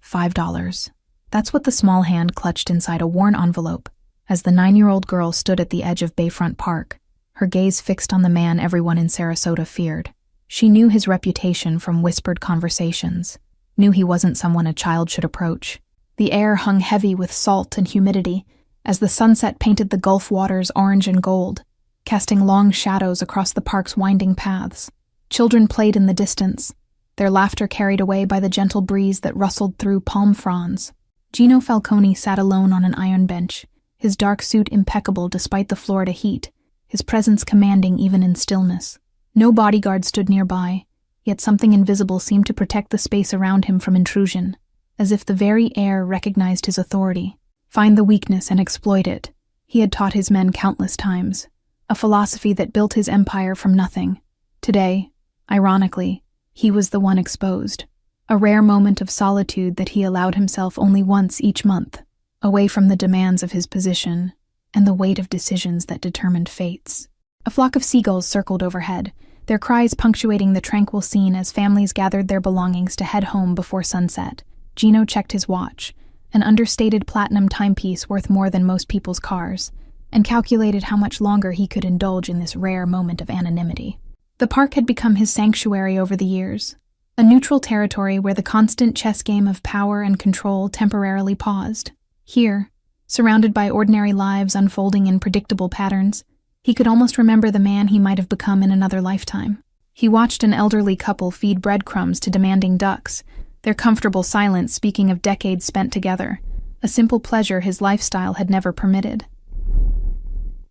$5. That's what the small hand clutched inside a worn envelope as the 9-year-old girl stood at the edge of Bayfront Park, her gaze fixed on the man everyone in Sarasota feared. She knew his reputation from whispered conversations, knew he wasn't someone a child should approach. The air hung heavy with salt and humidity as the sunset painted the Gulf waters orange and gold, casting long shadows across the park's winding paths. Children played in the distance, their laughter carried away by the gentle breeze that rustled through palm fronds. Gino Falcone sat alone on an iron bench, his dark suit impeccable despite the Florida heat, his presence commanding even in stillness. No bodyguard stood nearby, yet something invisible seemed to protect the space around him from intrusion, as if the very air recognized his authority. Find the weakness and exploit it, he had taught his men countless times, a philosophy that built his empire from nothing. Today, ironically, he was the one exposed, a rare moment of solitude that he allowed himself only once each month, away from the demands of his position and the weight of decisions that determined fates. A flock of seagulls circled overhead, their cries punctuating the tranquil scene as families gathered their belongings to head home before sunset. Gino checked his watch, an understated platinum timepiece worth more than most people's cars, and calculated how much longer he could indulge in this rare moment of anonymity. The park had become his sanctuary over the years, a neutral territory where the constant chess game of power and control temporarily paused. Here, surrounded by ordinary lives unfolding in predictable patterns, he could almost remember the man he might have become in another lifetime. He watched an elderly couple feed breadcrumbs to demanding ducks, their comfortable silence speaking of decades spent together, a simple pleasure his lifestyle had never permitted.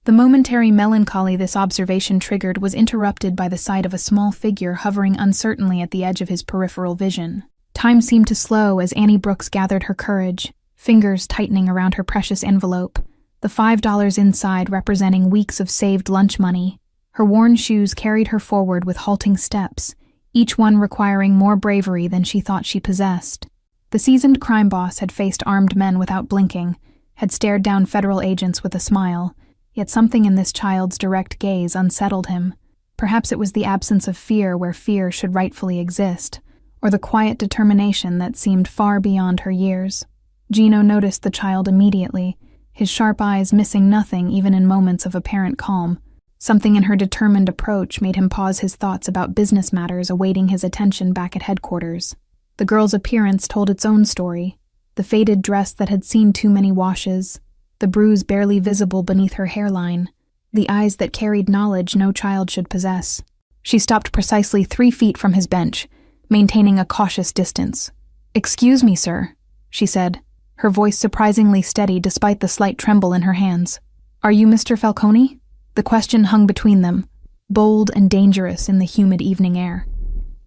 The momentary melancholy this observation triggered was interrupted by the sight of a small figure hovering uncertainly at the edge of his peripheral vision. Time seemed to slow as Annie Brooks gathered her courage, fingers tightening around her precious envelope, the $5 inside representing weeks of saved lunch money. Her worn shoes carried her forward with halting steps, each one requiring more bravery than she thought she possessed. The seasoned crime boss had faced armed men without blinking, had stared down federal agents with a smile, yet something in this child's direct gaze unsettled him. Perhaps it was the absence of fear where fear should rightfully exist, or the quiet determination that seemed far beyond her years. Gino noticed the child immediately, his sharp eyes missing nothing even in moments of apparent calm. Something in her determined approach made him pause his thoughts about business matters awaiting his attention back at headquarters. The girl's appearance told its own story, the faded dress that had seen too many washes, the bruise barely visible beneath her hairline, the eyes that carried knowledge no child should possess. She stopped precisely 3 feet from his bench, maintaining a cautious distance. "Excuse me, sir," she said, her voice surprisingly steady despite the slight tremble in her hands. "Are you Mr. Falcone?" The question hung between them, bold and dangerous in the humid evening air.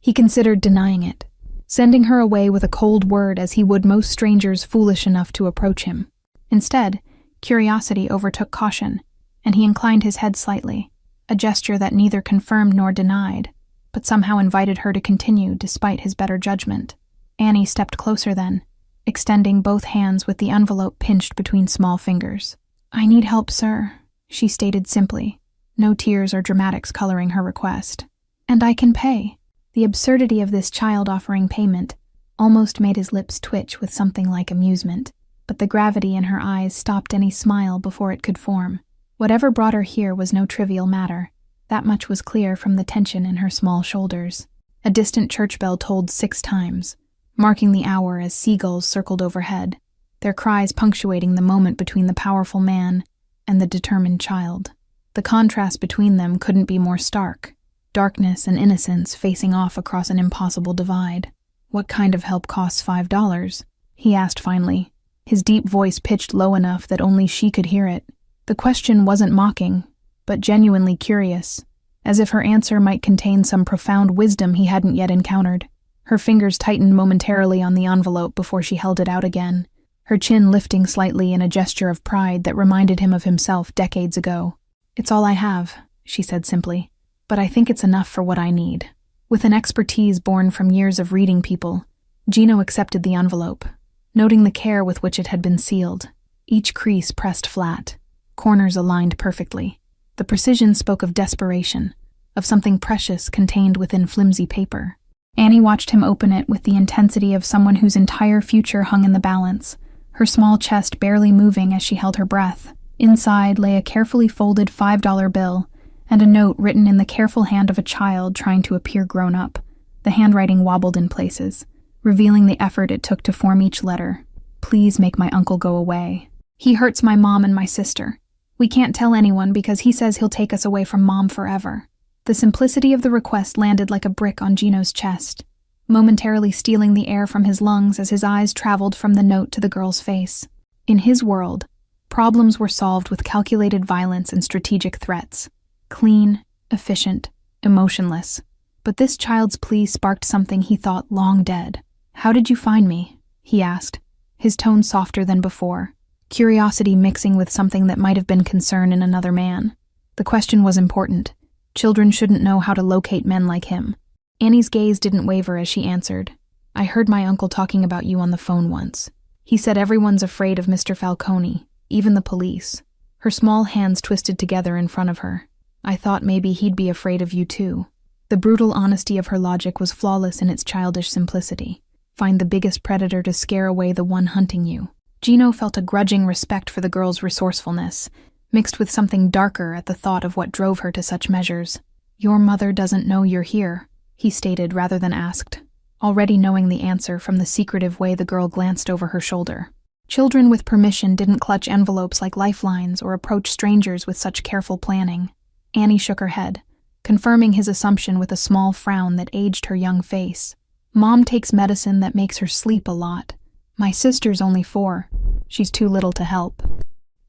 He considered denying it, sending her away with a cold word as he would most strangers foolish enough to approach him. Instead, curiosity overtook caution, and he inclined his head slightly, a gesture that neither confirmed nor denied, but somehow invited her to continue despite his better judgment. Annie stepped closer then, extending both hands with the envelope pinched between small fingers. "I need help, sir," she stated simply, no tears or dramatics coloring her request. "And I can pay." The absurdity of this child offering payment almost made his lips twitch with something like amusement, but the gravity in her eyes stopped any smile before it could form. Whatever brought her here was no trivial matter. That much was clear from the tension in her small shoulders. A distant church bell tolled 6 times, marking the hour as seagulls circled overhead, their cries punctuating the moment between the powerful man and the determined child. The contrast between them couldn't be more stark, darkness and innocence facing off across an impossible divide. "What kind of help costs $5? He asked finally, his deep voice pitched low enough that only she could hear it. The question wasn't mocking, but genuinely curious, as if her answer might contain some profound wisdom he hadn't yet encountered. Her fingers tightened momentarily on the envelope before she held it out again, her chin lifting slightly in a gesture of pride that reminded him of himself decades ago. "It's all I have," she said simply, "but I think it's enough for what I need." With an expertise born from years of reading people, Gino accepted the envelope, noting the care with which it had been sealed, each crease pressed flat, corners aligned perfectly. The precision spoke of desperation, of something precious contained within flimsy paper. Annie watched him open it with the intensity of someone whose entire future hung in the balance, her small chest barely moving as she held her breath. Inside lay a carefully folded $5 bill and a note written in the careful hand of a child trying to appear grown up. The handwriting wobbled in places, revealing the effort it took to form each letter. Please make my uncle go away. He hurts my mom and my sister. We can't tell anyone because he says he'll take us away from Mom forever. The simplicity of the request landed like a brick on Gino's chest, momentarily stealing the air from his lungs as his eyes traveled from the note to the girl's face. In his world, problems were solved with calculated violence and strategic threats. Clean, efficient, emotionless. But this child's plea sparked something he thought long dead. "How did you find me?" he asked, his tone softer than before, curiosity mixing with something that might have been concern in another man. The question was important. Children shouldn't know how to locate men like him. Annie's gaze didn't waver as she answered. "I heard my uncle talking about you on the phone once. He said everyone's afraid of Mr. Falcone, even the police." Her small hands twisted together in front of her. "I thought maybe he'd be afraid of you too." The brutal honesty of her logic was flawless in its childish simplicity. Find the biggest predator to scare away the one hunting you. Gino felt a grudging respect for the girl's resourcefulness, mixed with something darker at the thought of what drove her to such measures. "Your mother doesn't know you're here," he stated rather than asked, already knowing the answer from the secretive way the girl glanced over her shoulder. Children with permission didn't clutch envelopes like lifelines or approach strangers with such careful planning. Annie shook her head, confirming his assumption with a small frown that aged her young face. "Mom takes medicine that makes her sleep a lot. My sister's only 4. She's too little to help."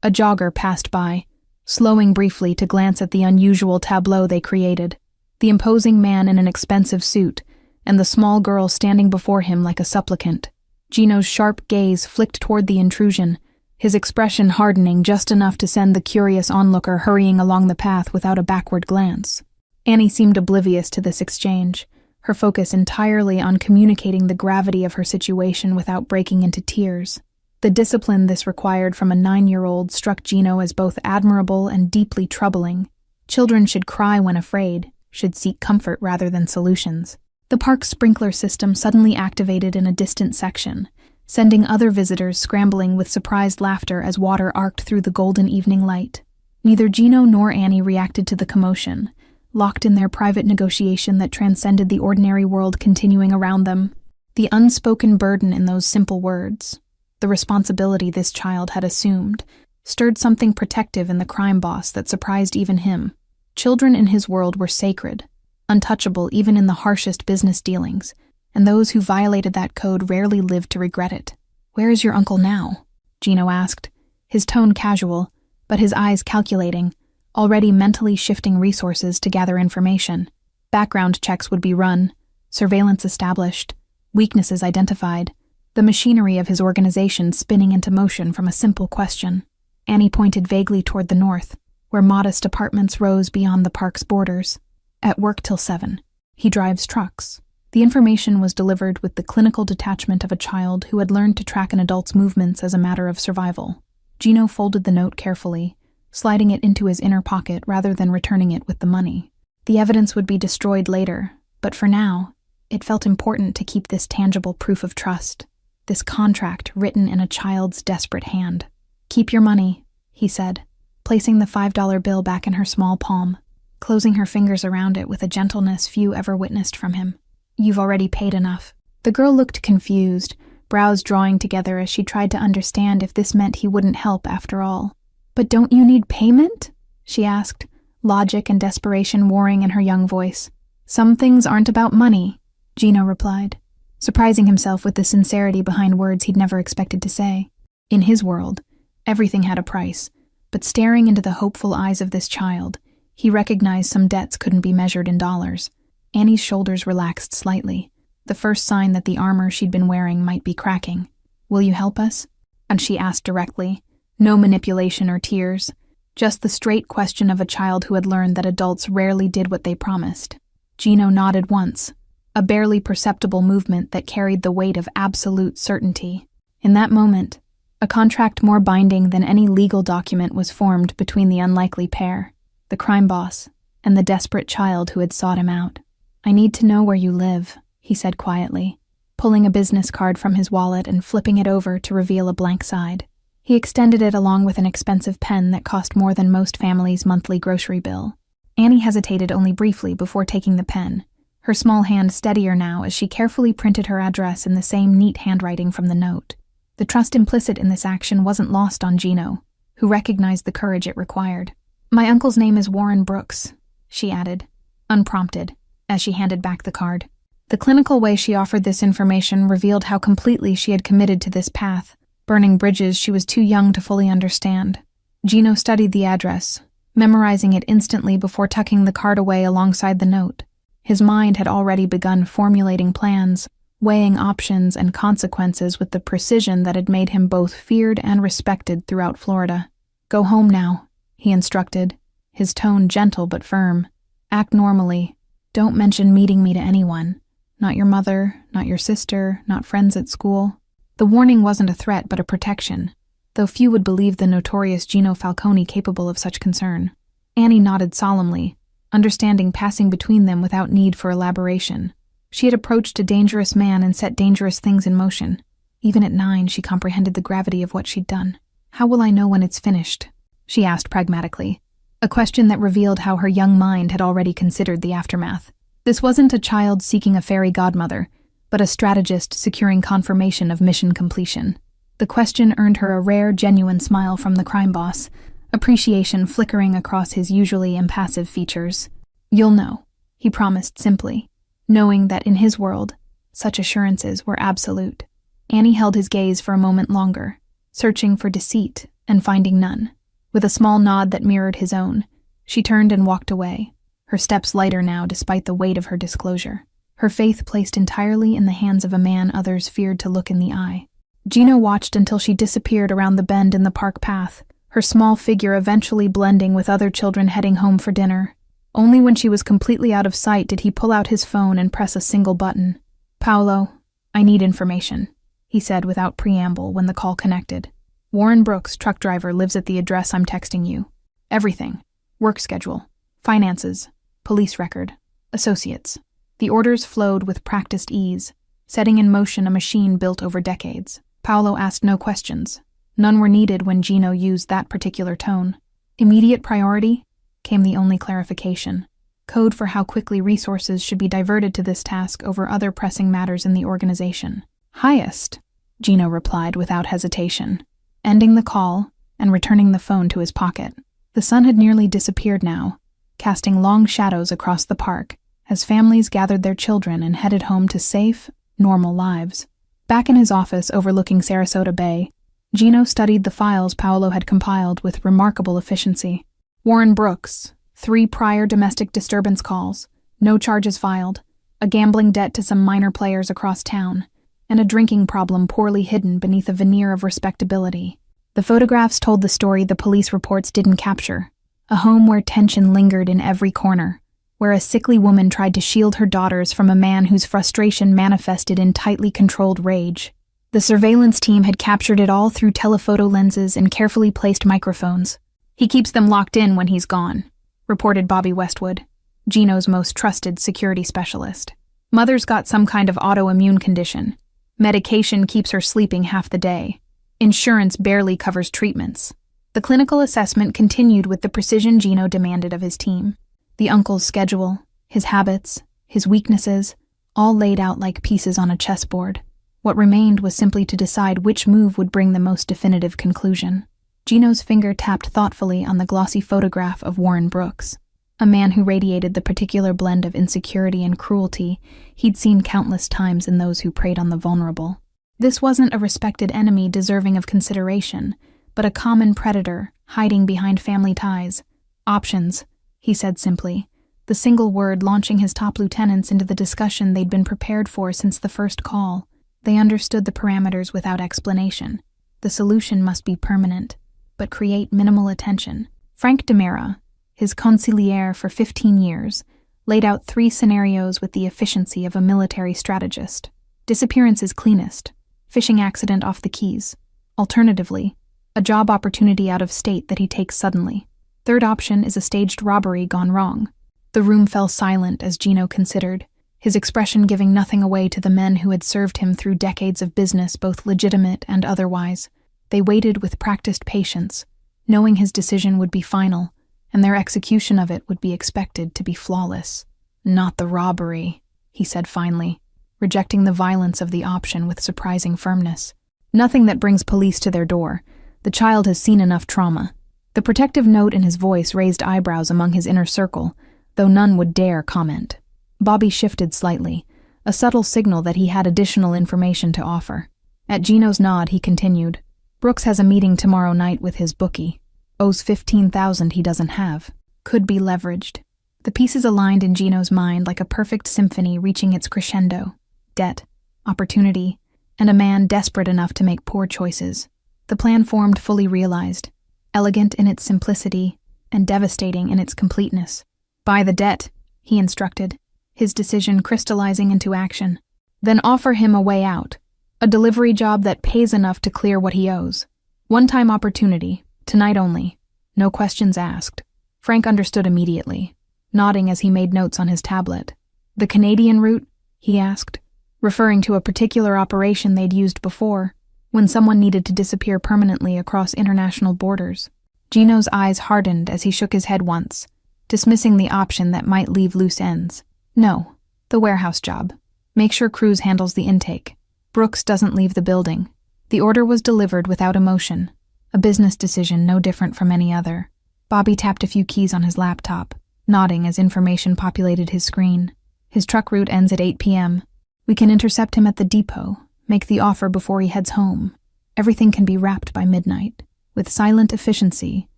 A jogger passed by, slowing briefly to glance at the unusual tableau they created. The imposing man in an expensive suit, and the small girl standing before him like a supplicant. Gino's sharp gaze flicked toward the intrusion, his expression hardening just enough to send the curious onlooker hurrying along the path without a backward glance. Annie seemed oblivious to this exchange, her focus entirely on communicating the gravity of her situation without breaking into tears. The discipline this required from a 9-year-old struck Gino as both admirable and deeply troubling. Children should cry when afraid, should seek comfort rather than solutions. The park's sprinkler system suddenly activated in a distant section, sending other visitors scrambling with surprised laughter as water arced through the golden evening light. Neither Gino nor Annie reacted to the commotion, locked in their private negotiation that transcended the ordinary world continuing around them. The unspoken burden in those simple words, the responsibility this child had assumed, stirred something protective in the crime boss that surprised even him. Children in his world were sacred, untouchable even in the harshest business dealings, and those who violated that code rarely lived to regret it. "Where is your uncle now?" Gino asked, his tone casual, but his eyes calculating, already mentally shifting resources to gather information. Background checks would be run, surveillance established, weaknesses identified, the machinery of his organization spinning into motion from a simple question. Annie pointed vaguely toward the north, where modest apartments rose beyond the park's borders. "At work till 7. He drives trucks." The information was delivered with the clinical detachment of a child who had learned to track an adult's movements as a matter of survival. Gino folded the note carefully, sliding it into his inner pocket rather than returning it with the money. The evidence would be destroyed later, but for now, it felt important to keep this tangible proof of trust, this contract written in a child's desperate hand. "Keep your money," he said, placing the $5 bill back in her small palm, closing her fingers around it with a gentleness few ever witnessed from him. "You've already paid enough." The girl looked confused, brows drawing together as she tried to understand if this meant he wouldn't help after all. "But don't you need payment?" she asked, logic and desperation warring in her young voice. "Some things aren't about money," Gino replied, surprising himself with the sincerity behind words he'd never expected to say. In his world, everything had a price, but staring into the hopeful eyes of this child, he recognized some debts couldn't be measured in dollars. Annie's shoulders relaxed slightly, the first sign that the armor she'd been wearing might be cracking. "Will you help us?" And she asked directly, no manipulation or tears, just the straight question of a child who had learned that adults rarely did what they promised. Gino nodded once, a barely perceptible movement that carried the weight of absolute certainty. In that moment, a contract more binding than any legal document was formed between the unlikely pair, the crime boss, and the desperate child who had sought him out. "I need to know where you live," he he said quietly, pulling a business card from his wallet and flipping it over to reveal a blank side. He extended it along with an expensive pen that cost more than most families' monthly grocery bill. Annie hesitated only briefly before taking the pen, her small hand steadier now as she carefully printed her address in the same neat handwriting from the note. The trust implicit in this action wasn't lost on Gino, who recognized the courage it required. "My uncle's name is Warren Brooks," she added, unprompted, as she handed back the card. The clinical way she offered this information revealed how completely she had committed to this path, burning bridges she was too young to fully understand. Gino studied the address, memorizing it instantly before tucking the card away alongside the note. His mind had already begun formulating plans, weighing options and consequences with the precision that had made him both feared and respected throughout Florida. "Go home now," he instructed, his tone gentle but firm. "Act normally. Don't mention meeting me to anyone. Not your mother, not your sister, not friends at school." The warning wasn't a threat but a protection, though few would believe the notorious Gino Falcone capable of such concern. Annie nodded solemnly, understanding passing between them without need for elaboration. She had approached a dangerous man and set dangerous things in motion. Even at 9, she comprehended the gravity of what she'd done. "How will I know when it's finished?" she asked pragmatically, a question that revealed how her young mind had already considered the aftermath. This wasn't a child seeking a fairy godmother, but a strategist securing confirmation of mission completion. The question earned her a rare, genuine smile from the crime boss, appreciation flickering across his usually impassive features. "You'll know," he promised simply, knowing that in his world, such assurances were absolute. Annie held his gaze for a moment longer, searching for deceit and finding none. With a small nod that mirrored his own, she turned and walked away, her steps lighter now despite the weight of her disclosure, her faith placed entirely in the hands of a man others feared to look in the eye. Gino watched until she disappeared around the bend in the park path, her small figure eventually blending with other children heading home for dinner. Only when she was completely out of sight did he pull out his phone and press a single button. "Paolo, I need information," he said without preamble when the call connected. "Warren Brooks, truck driver, lives at the address I'm texting you. Everything. Work schedule, finances, police record, associates." The orders flowed with practiced ease, setting in motion a machine built over decades. Paolo asked no questions. None were needed when Gino used that particular tone. Immediate priority came the only clarification. Code for how quickly resources should be diverted to this task over other pressing matters in the organization. "Highest," Gino replied without hesitation, ending the call and returning the phone to his pocket. The sun had nearly disappeared now, casting long shadows across the park as families gathered their children and headed home to safe, normal lives. Back in his office overlooking Sarasota Bay, Gino studied the files Paolo had compiled with remarkable efficiency. Warren Brooks, 3 prior domestic disturbance calls, no charges filed, a gambling debt to some minor players across town, and a drinking problem poorly hidden beneath a veneer of respectability. The photographs told the story the police reports didn't capture, a home where tension lingered in every corner, where a sickly woman tried to shield her daughters from a man whose frustration manifested in tightly controlled rage. The surveillance team had captured it all through telephoto lenses and carefully placed microphones. "He keeps them locked in when he's gone," reported Bobby Westwood, Gino's most trusted security specialist. "Mother's got some kind of autoimmune condition. Medication keeps her sleeping half the day. Insurance barely covers treatments." The clinical assessment continued with the precision Gino demanded of his team. The uncle's schedule, his habits, his weaknesses, all laid out like pieces on a chessboard. What remained was simply to decide which move would bring the most definitive conclusion. Gino's finger tapped thoughtfully on the glossy photograph of Warren Brooks, a man who radiated the particular blend of insecurity and cruelty he'd seen countless times in those who preyed on the vulnerable. This wasn't a respected enemy deserving of consideration, but a common predator hiding behind family ties. "Options," he said simply, the single word launching his top lieutenants into the discussion they'd been prepared for since the first call. They understood the parameters without explanation. The solution must be permanent, but create minimal attention. Frank DeMera, his consigliere for 15 years, laid out 3 scenarios with the efficiency of a military strategist. Disappearance is cleanest, fishing accident off the Keys. Alternatively, a job opportunity out of state that he takes suddenly. Third option is a staged robbery gone wrong. The room fell silent as Gino considered, his expression giving nothing away to the men who had served him through decades of business, both legitimate and otherwise. They waited with practiced patience, knowing his decision would be final, and their execution of it would be expected to be flawless. "Not the robbery," he said finally, rejecting the violence of the option with surprising firmness. "Nothing that brings police to their door. The child has seen enough trauma." The protective note in his voice raised eyebrows among his inner circle, though none would dare comment. Bobby shifted slightly, a subtle signal that he had additional information to offer. At Gino's nod, he continued, "Brooks has a meeting tomorrow night with his bookie. Owes $15,000 he doesn't have. Could be leveraged." The pieces aligned in Gino's mind like a perfect symphony reaching its crescendo. Debt, opportunity, and a man desperate enough to make poor choices. The plan formed fully realized, elegant in its simplicity and devastating in its completeness. "Buy the debt," he instructed, his decision crystallizing into action. "Then offer him a way out, a delivery job that pays enough to clear what he owes. One-time opportunity, tonight only, no questions asked." Frank understood immediately, nodding as he made notes on his tablet. "The Canadian route?" he asked, referring to a particular operation they'd used before, when someone needed to disappear permanently across international borders. Gino's eyes hardened as he shook his head once, dismissing the option that might leave loose ends. "No, the warehouse job. Make sure Cruz handles the intake. Brooks doesn't leave the building." The order was delivered without emotion, a business decision no different from any other. Bobby tapped a few keys on his laptop, nodding as information populated his screen. "His truck route ends at 8 p.m. We can intercept him at the depot, make the offer before he heads home. Everything can be wrapped by midnight." With silent efficiency,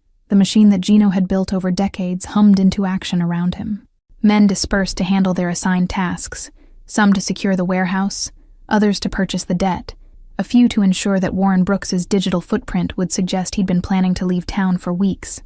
the machine that Gino had built over decades hummed into action around him. Men dispersed to handle their assigned tasks, some to secure the warehouse, others to purchase the debt, a few to ensure that Warren Brooks's digital footprint would suggest he'd been planning to leave town for weeks.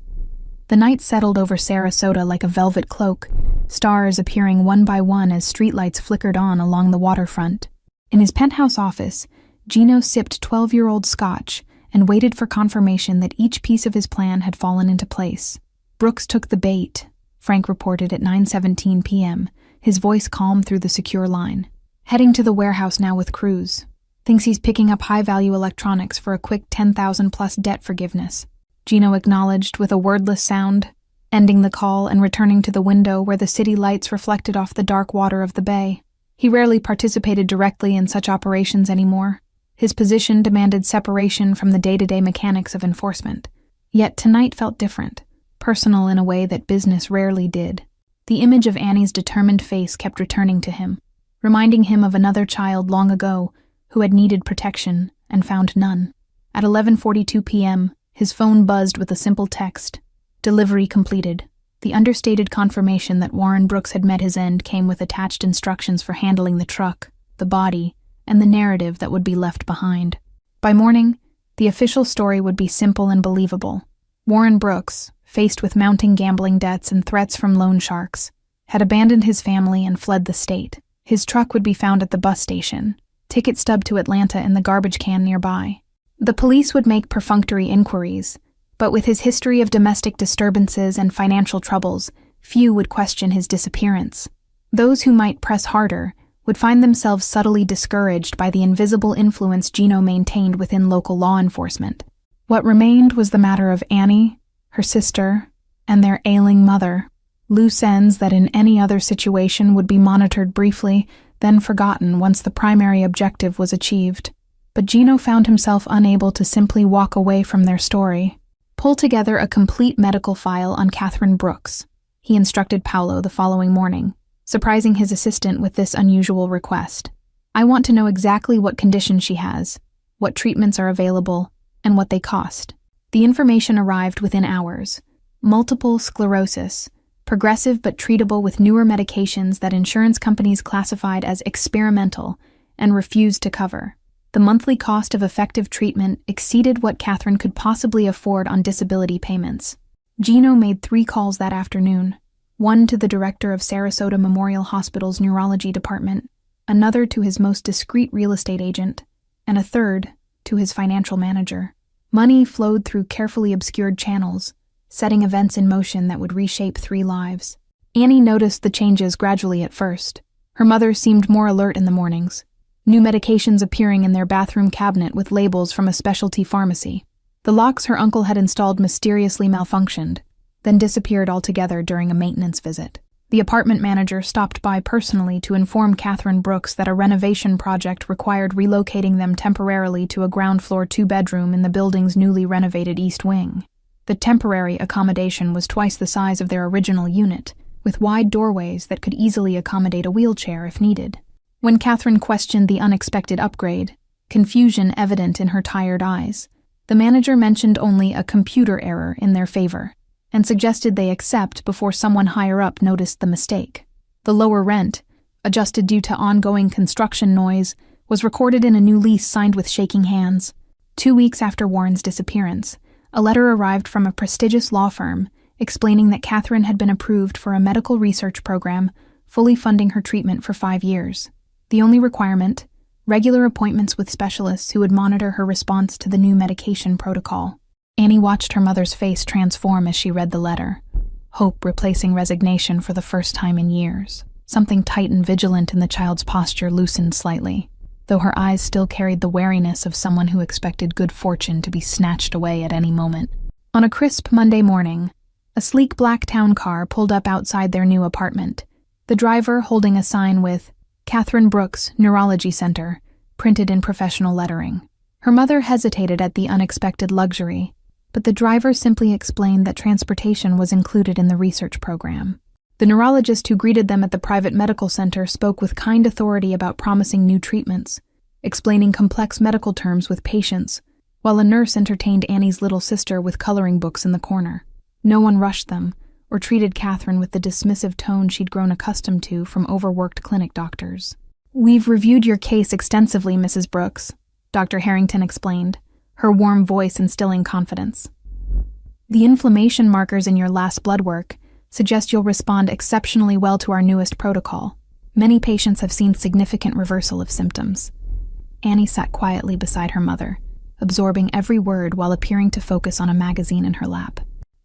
The night settled over Sarasota like a velvet cloak, stars appearing one by one as streetlights flickered on along the waterfront. In his penthouse office, Gino sipped 12-year-old scotch and waited for confirmation that each piece of his plan had fallen into place. "Brooks took the bait," Frank reported at 9:17 p.m., his voice calm through the secure line. "Heading to the warehouse now with Cruz. Thinks he's picking up high-value electronics for a quick 10,000 plus debt forgiveness." Gino acknowledged with a wordless sound, ending the call and returning to the window where the city lights reflected off the dark water of the bay. He rarely participated directly in such operations anymore. His position demanded separation from the day-to-day mechanics of enforcement. Yet tonight felt different, personal in a way that business rarely did. The image of Annie's determined face kept returning to him, reminding him of another child long ago who had needed protection and found none. At 11:42 p.m., his phone buzzed with a simple text, "Delivery completed." The understated confirmation that Warren Brooks had met his end came with attached instructions for handling the truck, the body, and the narrative that would be left behind. By morning, the official story would be simple and believable. Warren Brooks, faced with mounting gambling debts and threats from loan sharks, had abandoned his family and fled the state. His truck would be found at the bus station, ticket stub to Atlanta in the garbage can nearby. The police would make perfunctory inquiries, but with his history of domestic disturbances and financial troubles, few would question his disappearance. Those who might press harder would find themselves subtly discouraged by the invisible influence Gino maintained within local law enforcement. What remained was the matter of Annie, her sister, and their ailing mother, loose ends that in any other situation would be monitored briefly, then forgotten once the primary objective was achieved. But Gino found himself unable to simply walk away from their story. "Pull together a complete medical file on Catherine Brooks," he instructed Paolo the following morning, surprising his assistant with this unusual request. "I want to know exactly what condition she has, what treatments are available, and what they cost." The information arrived within hours. Multiple sclerosis, progressive but treatable with newer medications that insurance companies classified as experimental and refused to cover. The monthly cost of effective treatment exceeded what Catherine could possibly afford on disability payments. Gino made 3 calls that afternoon, one to the director of Sarasota Memorial Hospital's neurology department, another to his most discreet real estate agent, and a third to his financial manager. Money flowed through carefully obscured channels, setting events in motion that would reshape 3 lives. Annie noticed the changes gradually at first. Her mother seemed more alert in the mornings, new medications appearing in their bathroom cabinet with labels from a specialty pharmacy. The locks her uncle had installed mysteriously malfunctioned, then disappeared altogether during a maintenance visit. The apartment manager stopped by personally to inform Catherine Brooks that a renovation project required relocating them temporarily to a ground-floor 2-bedroom in the building's newly renovated East Wing. The temporary accommodation was twice the size of their original unit, with wide doorways that could easily accommodate a wheelchair if needed. When Catherine questioned the unexpected upgrade, confusion evident in her tired eyes, the manager mentioned only a computer error in their favor, and suggested they accept before someone higher up noticed the mistake. The lower rent, adjusted due to ongoing construction noise, was recorded in a new lease signed with shaking hands. 2 weeks after Warren's disappearance, a letter arrived from a prestigious law firm explaining that Catherine had been approved for a medical research program, fully funding her treatment for 5 years. The only requirement, regular appointments with specialists who would monitor her response to the new medication protocol. Annie watched her mother's face transform as she read the letter, hope replacing resignation for the first time in years. Something tight and vigilant in the child's posture loosened slightly, though her eyes still carried the wariness of someone who expected good fortune to be snatched away at any moment. On a crisp Monday morning, a sleek black town car pulled up outside their new apartment, the driver holding a sign with Catherine Brooks, Neurology Center, printed in professional lettering. Her mother hesitated at the unexpected luxury, but the driver simply explained that transportation was included in the research program. The neurologist who greeted them at the private medical center spoke with kind authority about promising new treatments, explaining complex medical terms with patience, while a nurse entertained Annie's little sister with coloring books in the corner. No one rushed them, or treated Catherine with the dismissive tone she'd grown accustomed to from overworked clinic doctors. "We've reviewed your case extensively, Mrs. Brooks," Dr. Harrington explained, her warm voice instilling confidence. "The inflammation markers in your last blood work suggest you'll respond exceptionally well to our newest protocol. Many patients have seen significant reversal of symptoms." Annie sat quietly beside her mother, absorbing every word while appearing to focus on a magazine in her lap.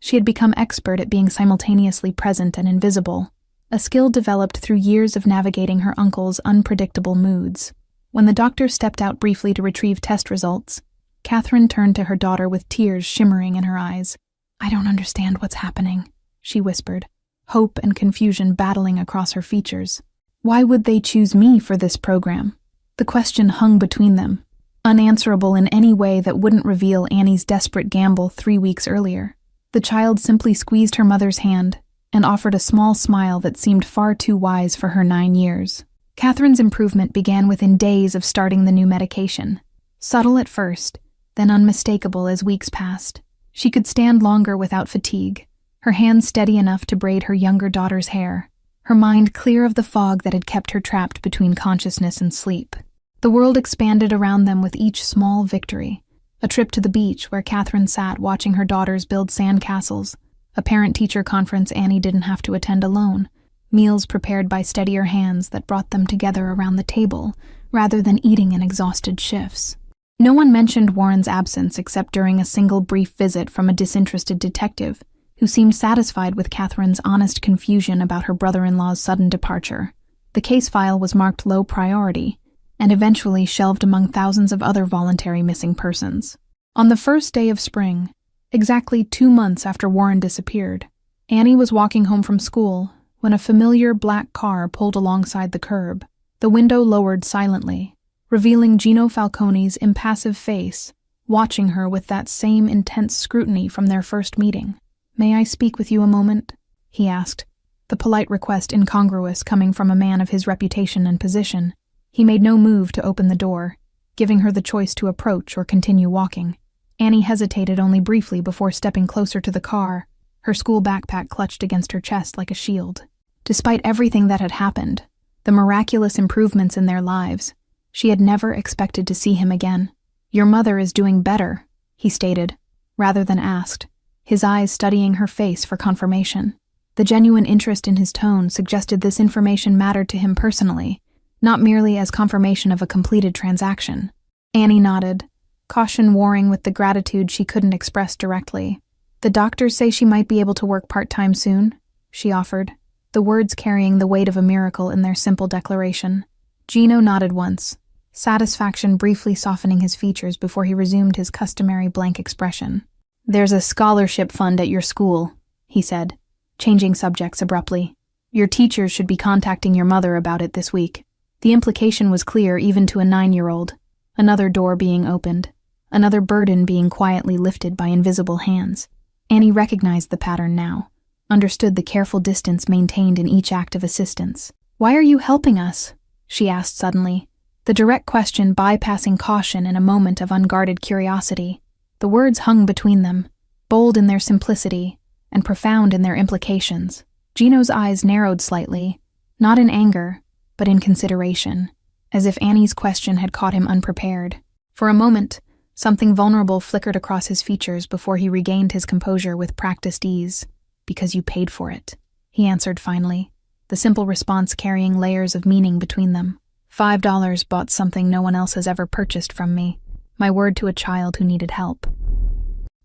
She had become expert at being simultaneously present and invisible, a skill developed through years of navigating her uncle's unpredictable moods. When the doctor stepped out briefly to retrieve test results, Catherine turned to her daughter with tears shimmering in her eyes. "I don't understand what's happening," she whispered, hope and confusion battling across her features. Why would they choose me for this program? The question hung between them, unanswerable in any way that wouldn't reveal Annie's desperate gamble 3 weeks earlier. The child simply squeezed her mother's hand and offered a small smile that seemed far too wise for her 9 years. Catherine's improvement began within days of starting the new medication. Subtle at first, then unmistakable as weeks passed. She could stand longer without fatigue, her hands steady enough to braid her younger daughter's hair, her mind clear of the fog that had kept her trapped between consciousness and sleep. The world expanded around them with each small victory. A trip to the beach where Catherine sat watching her daughters build sandcastles, a parent-teacher conference Annie didn't have to attend alone, meals prepared by steadier hands that brought them together around the table, rather than eating in exhausted shifts. No one mentioned Warren's absence except during a single brief visit from a disinterested detective, who seemed satisfied with Catherine's honest confusion about her brother-in-law's sudden departure. The case file was marked low priority, and eventually shelved among thousands of other voluntary missing persons. On the first day of spring, exactly 2 months after Warren disappeared, Annie was walking home from school when a familiar black car pulled alongside the curb. The window lowered silently, revealing Gino Falcone's impassive face, watching her with that same intense scrutiny from their first meeting. "May I speak with you a moment?" he asked, the polite request incongruous coming from a man of his reputation and position. He made no move to open the door, giving her the choice to approach or continue walking. Annie hesitated only briefly before stepping closer to the car, her school backpack clutched against her chest like a shield. Despite everything that had happened, the miraculous improvements in their lives, she had never expected to see him again. "Your mother is doing better," he stated, rather than asked, his eyes studying her face for confirmation. The genuine interest in his tone suggested this information mattered to him personally, not merely as confirmation of a completed transaction. Annie nodded, caution warring with the gratitude she couldn't express directly. "The doctors say she might be able to work part-time soon," she offered, the words carrying the weight of a miracle in their simple declaration. Gino nodded once, satisfaction briefly softening his features before he resumed his customary blank expression. "There's a scholarship fund at your school," he said, changing subjects abruptly. "Your teachers should be contacting your mother about it this week." The implication was clear even to a 9-year-old. Another door being opened, another burden being quietly lifted by invisible hands. Annie recognized the pattern now, understood the careful distance maintained in each act of assistance. "Why are you helping us?" she asked suddenly, the direct question bypassing caution in a moment of unguarded curiosity. The words hung between them, bold in their simplicity and profound in their implications. Gino's eyes narrowed slightly, not in anger, but in consideration, as if Annie's question had caught him unprepared. For a moment, something vulnerable flickered across his features before he regained his composure with practiced ease. "Because you paid for it," he answered finally, the simple response carrying layers of meaning between them. $5 bought something no one else has ever purchased from me, my word to a child who needed help.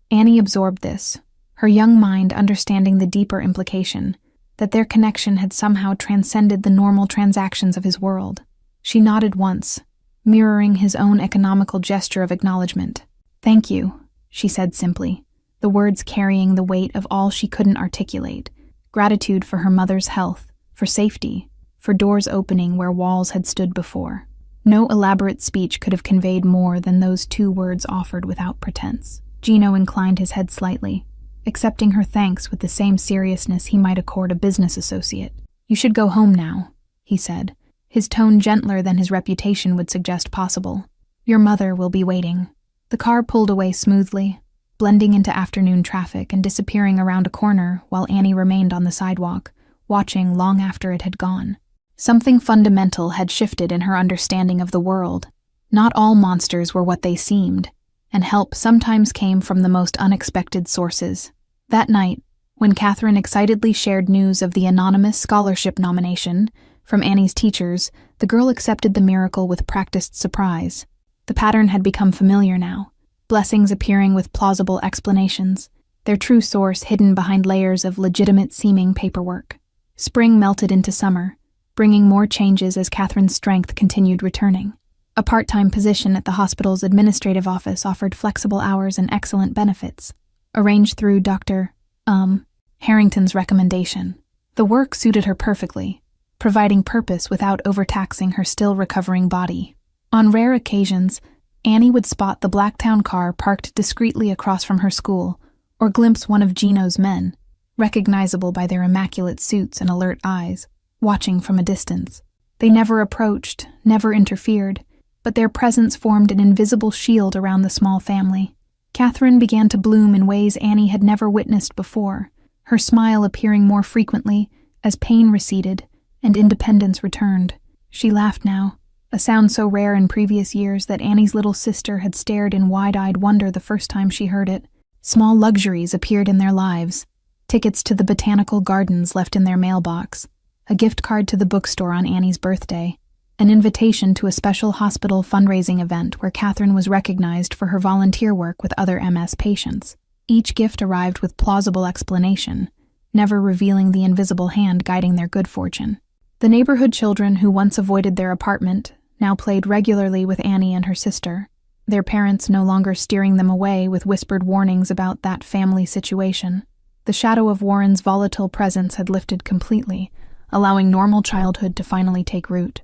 Annie absorbed this, her young mind understanding the deeper implication, that their connection had somehow transcended the normal transactions of his world. She nodded once, mirroring his own economical gesture of acknowledgement. "Thank you," she said simply, the words carrying the weight of all she couldn't articulate. Gratitude for her mother's health, for safety, for doors opening where walls had stood before. No elaborate speech could have conveyed more than those 2 words offered without pretense. Gino inclined his head slightly, accepting her thanks with the same seriousness he might accord a business associate. "You should go home now," he said, his tone gentler than his reputation would suggest possible. "Your mother will be waiting." The car pulled away smoothly, blending into afternoon traffic and disappearing around a corner while Annie remained on the sidewalk, watching long after it had gone. Something fundamental had shifted in her understanding of the world. Not all monsters were what they seemed, and help sometimes came from the most unexpected sources. That night, when Catherine excitedly shared news of the anonymous scholarship nomination from Annie's teachers, the girl accepted the miracle with practiced surprise. The pattern had become familiar now, blessings appearing with plausible explanations, their true source hidden behind layers of legitimate-seeming paperwork. Spring melted into summer, bringing more changes as Catherine's strength continued returning. A part-time position at the hospital's administrative office offered flexible hours and excellent benefits, arranged through Dr. Harrington's recommendation. The work suited her perfectly, providing purpose without overtaxing her still-recovering body. On rare occasions, Annie would spot the Blacktown car parked discreetly across from her school, or glimpse one of Gino's men, recognizable by their immaculate suits and alert eyes, watching from a distance. They never approached, never interfered, but their presence formed an invisible shield around the small family. Catherine began to bloom in ways Annie had never witnessed before, her smile appearing more frequently as pain receded and independence returned. She laughed now, a sound so rare in previous years that Annie's little sister had stared in wide-eyed wonder the first time she heard it. Small luxuries appeared in their lives, tickets to the botanical gardens left in their mailbox, a gift card to the bookstore on Annie's birthday, an invitation to a special hospital fundraising event where Catherine was recognized for her volunteer work with other MS patients. Each gift arrived with plausible explanation, never revealing the invisible hand guiding their good fortune. The neighborhood children who once avoided their apartment now played regularly with Annie and her sister, their parents no longer steering them away with whispered warnings about that family situation. The shadow of Warren's volatile presence had lifted completely, allowing normal childhood to finally take root.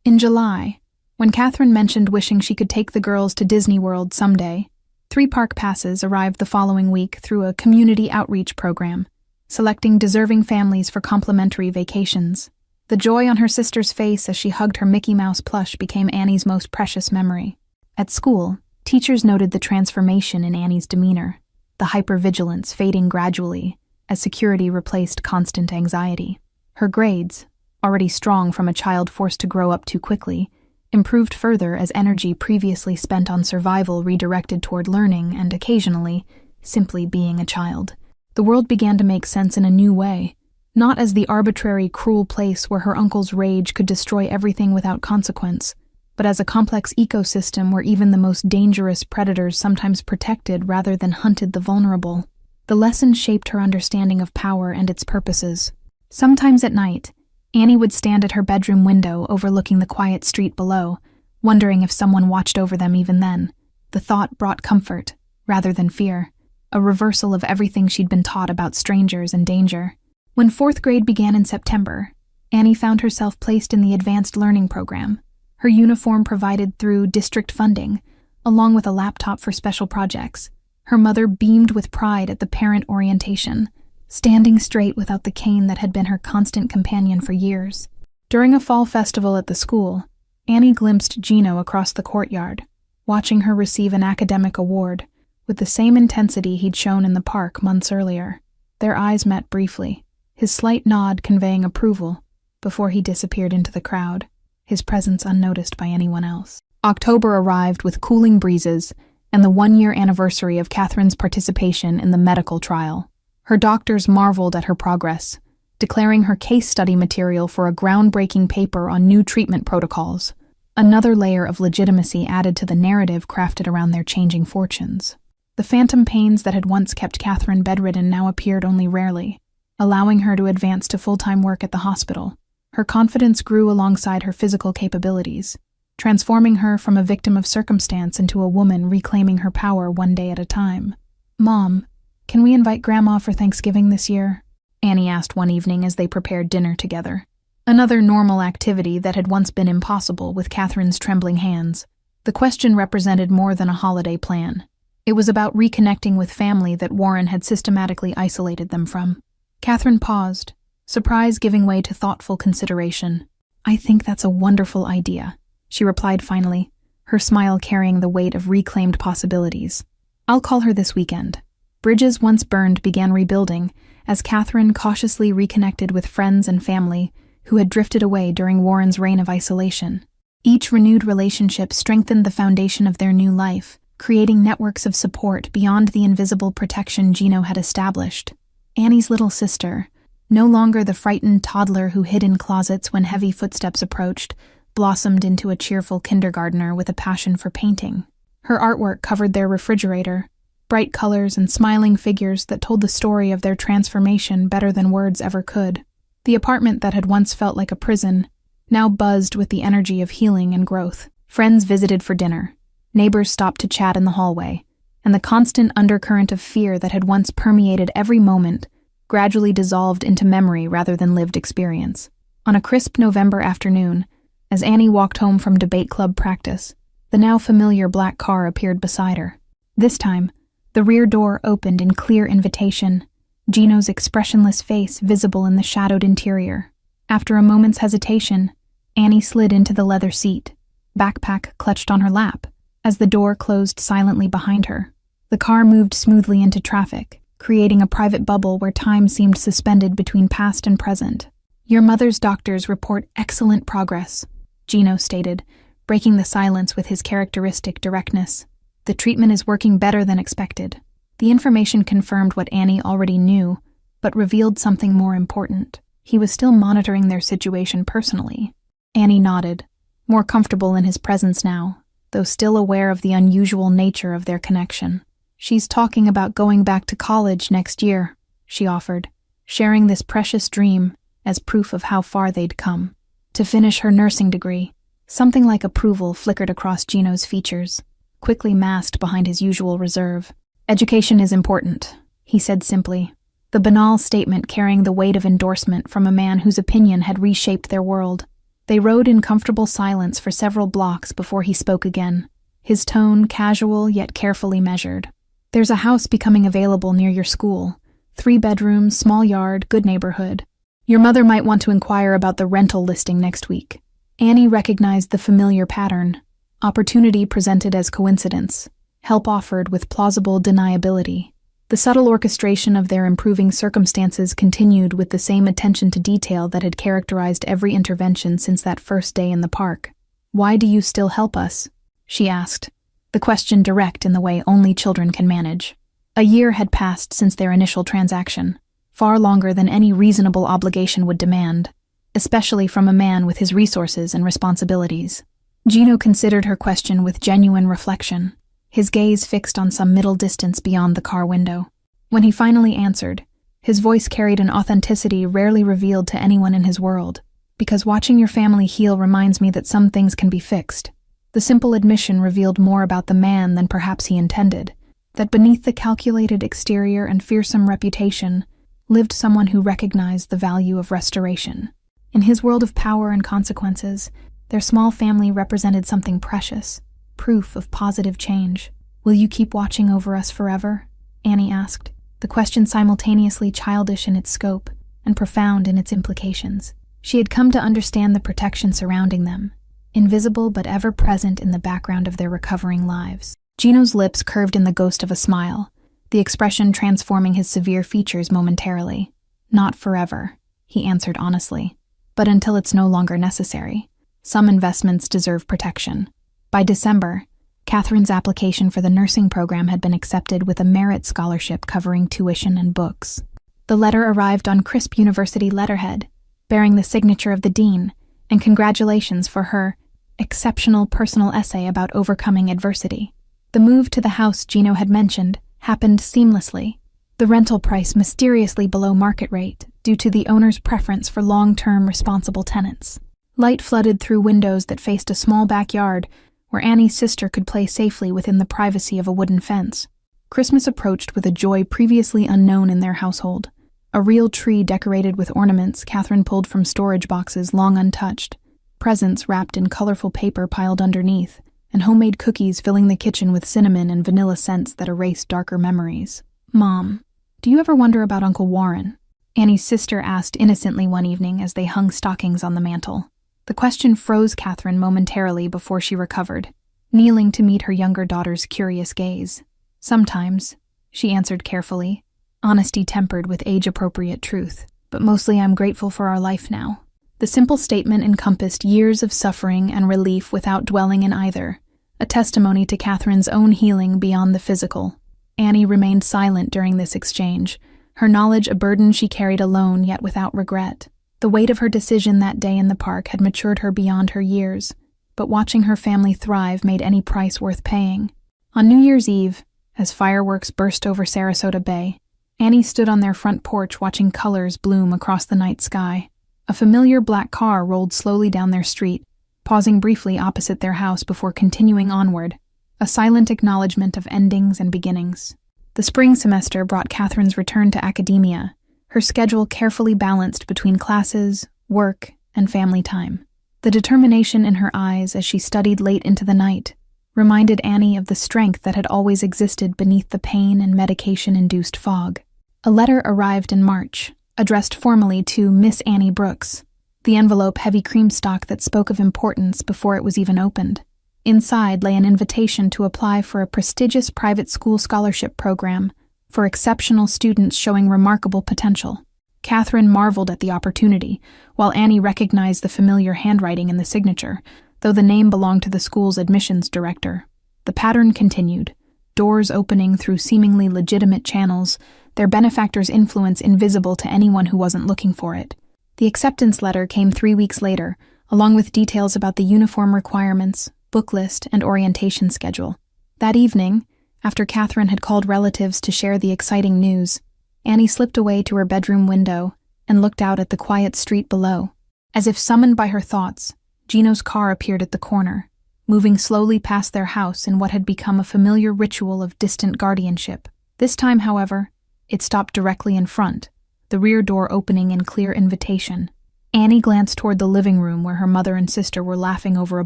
In July, when Catherine mentioned wishing she could take the girls to Disney World someday, 3 park passes arrived the following week through a community outreach program, selecting deserving families for complimentary vacations. The joy on her sister's face as she hugged her Mickey Mouse plush became Annie's most precious memory. At school, teachers noted the transformation in Annie's demeanor, the hypervigilance fading gradually as security replaced constant anxiety. Her grades, already strong from a child forced to grow up too quickly, improved further as energy previously spent on survival redirected toward learning and, occasionally, simply being a child. The world began to make sense in a new way, not as the arbitrary, cruel place where her uncle's rage could destroy everything without consequence, but as a complex ecosystem where even the most dangerous predators sometimes protected rather than hunted the vulnerable. The lesson shaped her understanding of power and its purposes. Sometimes at night, Annie would stand at her bedroom window overlooking the quiet street below, wondering if someone watched over them even then. The thought brought comfort, rather than fear, a reversal of everything she'd been taught about strangers and danger. When 4th grade began in September, Annie found herself placed in the advanced learning program, her uniform provided through district funding, along with a laptop for special projects. Her mother beamed with pride at the parent orientation, standing straight without the cane that had been her constant companion for years. During a fall festival at the school, Annie glimpsed Gino across the courtyard, watching her receive an academic award, with the same intensity he'd shown in the park months earlier. Their eyes met briefly, his slight nod conveying approval, before he disappeared into the crowd, his presence unnoticed by anyone else. October arrived with cooling breezes and the 1-year anniversary of Catherine's participation in the medical trial. Her doctors marveled at her progress, declaring her case study material for a groundbreaking paper on new treatment protocols, another layer of legitimacy added to the narrative crafted around their changing fortunes. The phantom pains that had once kept Catherine bedridden now appeared only rarely, allowing her to advance to full-time work at the hospital. Her confidence grew alongside her physical capabilities, transforming her from a victim of circumstance into a woman reclaiming her power one day at a time. "Mom, can we invite Grandma for Thanksgiving this year?" Annie asked one evening as they prepared dinner together. Another normal activity that had once been impossible with Catherine's trembling hands. The question represented more than a holiday plan. It was about reconnecting with family that Warren had systematically isolated them from. Catherine paused, surprise giving way to thoughtful consideration. "I think that's a wonderful idea," she replied finally, her smile carrying the weight of reclaimed possibilities. "I'll call her this weekend." Bridges once burned began rebuilding as Catherine cautiously reconnected with friends and family who had drifted away during Warren's reign of isolation. Each renewed relationship strengthened the foundation of their new life, creating networks of support beyond the invisible protection Gino had established. Annie's little sister, no longer the frightened toddler who hid in closets when heavy footsteps approached, blossomed into a cheerful kindergartner with a passion for painting. Her artwork covered their refrigerator, bright colors and smiling figures that told the story of their transformation better than words ever could. The apartment that had once felt like a prison now buzzed with the energy of healing and growth. Friends visited for dinner, neighbors stopped to chat in the hallway, and the constant undercurrent of fear that had once permeated every moment gradually dissolved into memory rather than lived experience. On a crisp November afternoon, as Annie walked home from debate club practice, the now familiar black car appeared beside her. This time, the rear door opened in clear invitation, Gino's expressionless face visible in the shadowed interior. After a moment's hesitation, Annie slid into the leather seat, backpack clutched on her lap, as the door closed silently behind her. The car moved smoothly into traffic, creating a private bubble where time seemed suspended between past and present. "Your mother's doctors report excellent progress," Gino stated, breaking the silence with his characteristic directness. "The treatment is working better than expected." The information confirmed what Annie already knew, but revealed something more important. He was still monitoring their situation personally. Annie nodded, more comfortable in his presence now, though still aware of the unusual nature of their connection. "She's talking about going back to college next year," she offered, sharing this precious dream as proof of how far they'd come. To finish her nursing degree. Something like approval flickered across Gino's features, quickly masked behind his usual reserve. "Education is important," he said simply, the banal statement carrying the weight of endorsement from a man whose opinion had reshaped their world. They rode in comfortable silence for several blocks before he spoke again, his tone casual yet carefully measured. "There's a house becoming available near your school. 3 bedrooms, small yard, good neighborhood. Your mother might want to inquire about the rental listing next week." Annie recognized the familiar pattern. Opportunity presented as coincidence, help offered with plausible deniability. The subtle orchestration of their improving circumstances continued with the same attention to detail that had characterized every intervention since that first day in the park. "Why do you still help us?" she asked, the question direct in the way only children can manage. A year had passed since their initial transaction, far longer than any reasonable obligation would demand, especially from a man with his resources and responsibilities. Gino considered her question with genuine reflection, his gaze fixed on some middle distance beyond the car window. When he finally answered, His voice carried an authenticity rarely revealed to anyone in his world. Because watching your family heal reminds me that some things can be fixed. The simple admission revealed more about the man than perhaps he intended, that beneath the calculated exterior and fearsome reputation lived someone who recognized the value of restoration. In his world of power and consequences, their small family represented something precious, proof of positive change. "Will you keep watching over us forever?" Annie asked, the question simultaneously childish in its scope and profound in its implications. She had come to understand the protection surrounding them, invisible but ever present in the background of their recovering lives. Gino's lips curved in the ghost of a smile, the expression transforming his severe features momentarily. "Not forever," he answered honestly, "but until it's no longer necessary. Some investments deserve protection." By December, Catherine's application for the nursing program had been accepted with a merit scholarship covering tuition and books. The letter arrived on crisp university letterhead, bearing the signature of the dean, and congratulations for her exceptional personal essay about overcoming adversity. The move to the house Gino had mentioned happened seamlessly, the rental price mysteriously below market rate due to the owner's preference for long-term responsible tenants. Light flooded through windows that faced a small backyard where Annie's sister could play safely within the privacy of a wooden fence. Christmas approached with a joy previously unknown in their household. A real tree decorated with ornaments Catherine pulled from storage boxes long untouched, presents wrapped in colorful paper piled underneath, and homemade cookies filling the kitchen with cinnamon and vanilla scents that erased darker memories. "Mom, do you ever wonder about Uncle Warren?" Annie's sister asked innocently one evening as they hung stockings on the mantel. The question froze Catherine momentarily before she recovered, kneeling to meet her younger daughter's curious gaze. "Sometimes," she answered carefully, honesty tempered with age-appropriate truth, "but mostly I'm grateful for our life now." The simple statement encompassed years of suffering and relief without dwelling in either, a testimony to Catherine's own healing beyond the physical. Annie remained silent during this exchange, her knowledge a burden she carried alone yet without regret. The weight of her decision that day in the park had matured her beyond her years, but watching her family thrive made any price worth paying. On New Year's Eve, as fireworks burst over Sarasota Bay, Annie stood on their front porch watching colors bloom across the night sky. A familiar black car rolled slowly down their street, pausing briefly opposite their house before continuing onward, a silent acknowledgement of endings and beginnings. The spring semester brought Catherine's return to academia, her schedule carefully balanced between classes, work, and family time. The determination in her eyes as she studied late into the night reminded Annie of the strength that had always existed beneath the pain and medication-induced fog. A letter arrived in March, addressed formally to Miss Annie Brooks, the envelope heavy cream stock that spoke of importance before it was even opened. Inside lay an invitation to apply for a prestigious private school scholarship program for exceptional students showing remarkable potential. Catherine marveled at the opportunity, while Annie recognized the familiar handwriting in the signature, though the name belonged to the school's admissions director. The pattern continued, doors opening through seemingly legitimate channels, their benefactor's influence invisible to anyone who wasn't looking for it. The acceptance letter came 3 weeks later, along with details about the uniform requirements, book list, and orientation schedule. That evening, after Catherine had called relatives to share the exciting news, Annie slipped away to her bedroom window and looked out at the quiet street below. As if summoned by her thoughts, Gino's car appeared at the corner, moving slowly past their house in what had become a familiar ritual of distant guardianship. This time, however, it stopped directly in front, the rear door opening in clear invitation. Annie glanced toward the living room where her mother and sister were laughing over a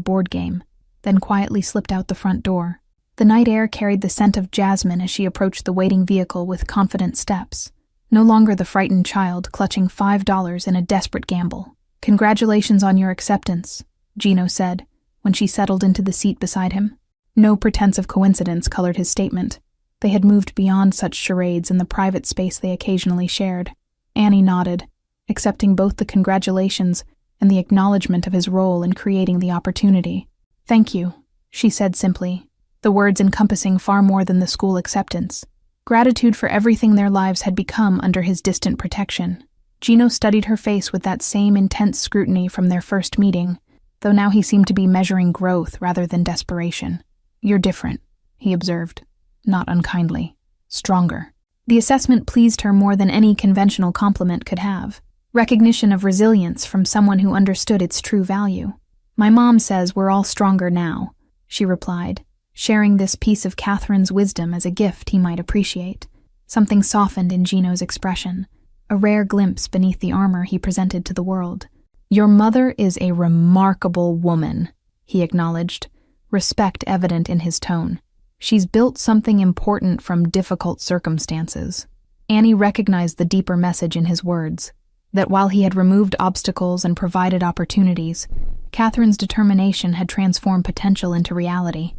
board game, then quietly slipped out the front door. The night air carried the scent of jasmine as she approached the waiting vehicle with confident steps, no longer the frightened child clutching $5 in a desperate gamble. "Congratulations on your acceptance," Gino said, when she settled into the seat beside him. No pretense of coincidence colored his statement. They had moved beyond such charades in the private space they occasionally shared. Annie nodded, accepting both the congratulations and the acknowledgement of his role in creating the opportunity. "Thank you," she said simply, the words encompassing far more than the school acceptance. Gratitude for everything their lives had become under his distant protection. Gino studied her face with that same intense scrutiny from their first meeting, though now he seemed to be measuring growth rather than desperation. "You're different," he observed, not unkindly. "Stronger." The assessment pleased her more than any conventional compliment could have. Recognition of resilience from someone who understood its true value. "My mom says we're all stronger now," she replied, sharing this piece of Catherine's wisdom as a gift he might appreciate. Something softened in Gino's expression, a rare glimpse beneath the armor he presented to the world. "Your mother is a remarkable woman," he acknowledged, respect evident in his tone. "She's built something important from difficult circumstances." Annie recognized the deeper message in his words, that while he had removed obstacles and provided opportunities, Catherine's determination had transformed potential into reality.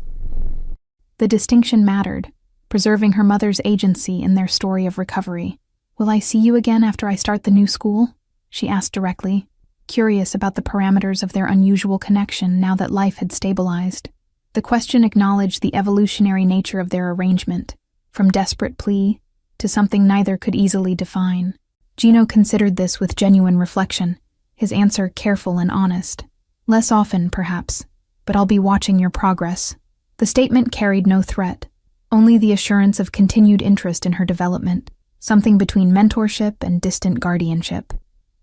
The distinction mattered, preserving her mother's agency in their story of recovery. "Will I see you again after I start the new school?" she asked directly, curious about the parameters of their unusual connection now that life had stabilized. The question acknowledged the evolutionary nature of their arrangement, from desperate plea to something neither could easily define. Gino considered this with genuine reflection, his answer careful and honest. "Less often, perhaps, but I'll be watching your progress." The statement carried no threat, only the assurance of continued interest in her development, something between mentorship and distant guardianship.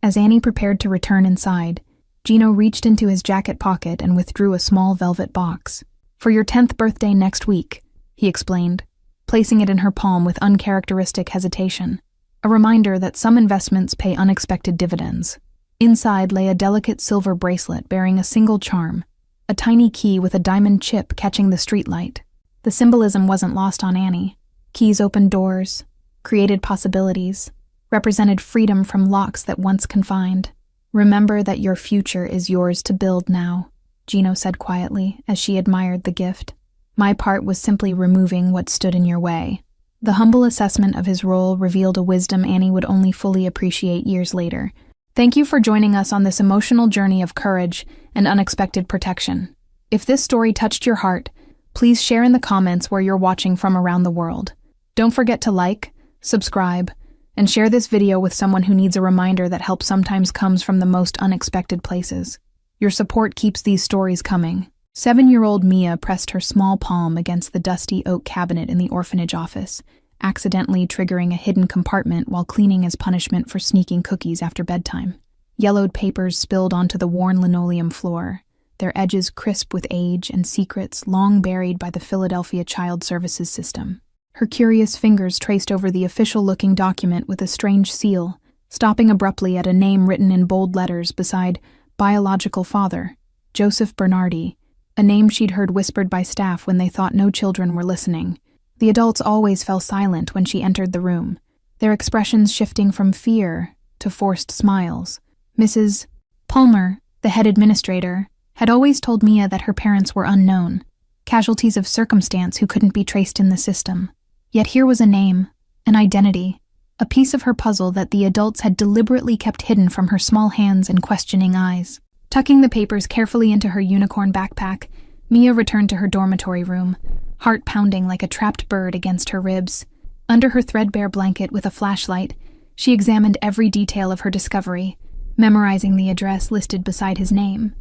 As Annie prepared to return inside, Gino reached into his jacket pocket and withdrew a small velvet box. "For your 10th birthday next week," he explained, placing it in her palm with uncharacteristic hesitation, a reminder that some investments pay unexpected dividends. Inside lay a delicate silver bracelet bearing a single charm, a tiny key with a diamond chip catching the streetlight. The symbolism wasn't lost on Annie. Keys opened doors, created possibilities, represented freedom from locks that once confined. "Remember that your future is yours to build now," Gino said quietly as she admired the gift. "My part was simply removing what stood in your way." The humble assessment of his role revealed a wisdom Annie would only fully appreciate years later. Thank you for joining us on this emotional journey of courage and unexpected protection. If this story touched your heart, please share in the comments where you're watching from around the world. Don't forget to like, subscribe, and share this video with someone who needs a reminder that help sometimes comes from the most unexpected places. Your support keeps these stories coming. 7-year-old Mia pressed her small palm against the dusty oak cabinet in the orphanage office, accidentally triggering a hidden compartment while cleaning as punishment for sneaking cookies after bedtime. Yellowed papers spilled onto the worn linoleum floor, their edges crisp with age and secrets long buried by the Philadelphia Child Services System. Her curious fingers traced over the official-looking document with a strange seal, stopping abruptly at a name written in bold letters beside biological father, Joseph Bernardi, a name she'd heard whispered by staff when they thought no children were listening. The adults always fell silent when she entered the room, their expressions shifting from fear to forced smiles. Mrs. Palmer, the head administrator, had always told Mia that her parents were unknown, casualties of circumstance who couldn't be traced in the system. Yet here was a name, an identity, a piece of her puzzle that the adults had deliberately kept hidden from her small hands and questioning eyes. Tucking the papers carefully into her unicorn backpack, Mia returned to her dormitory room, heart pounding like a trapped bird against her ribs. Under her threadbare blanket with a flashlight, she examined every detail of her discovery, memorizing the address listed beside his name.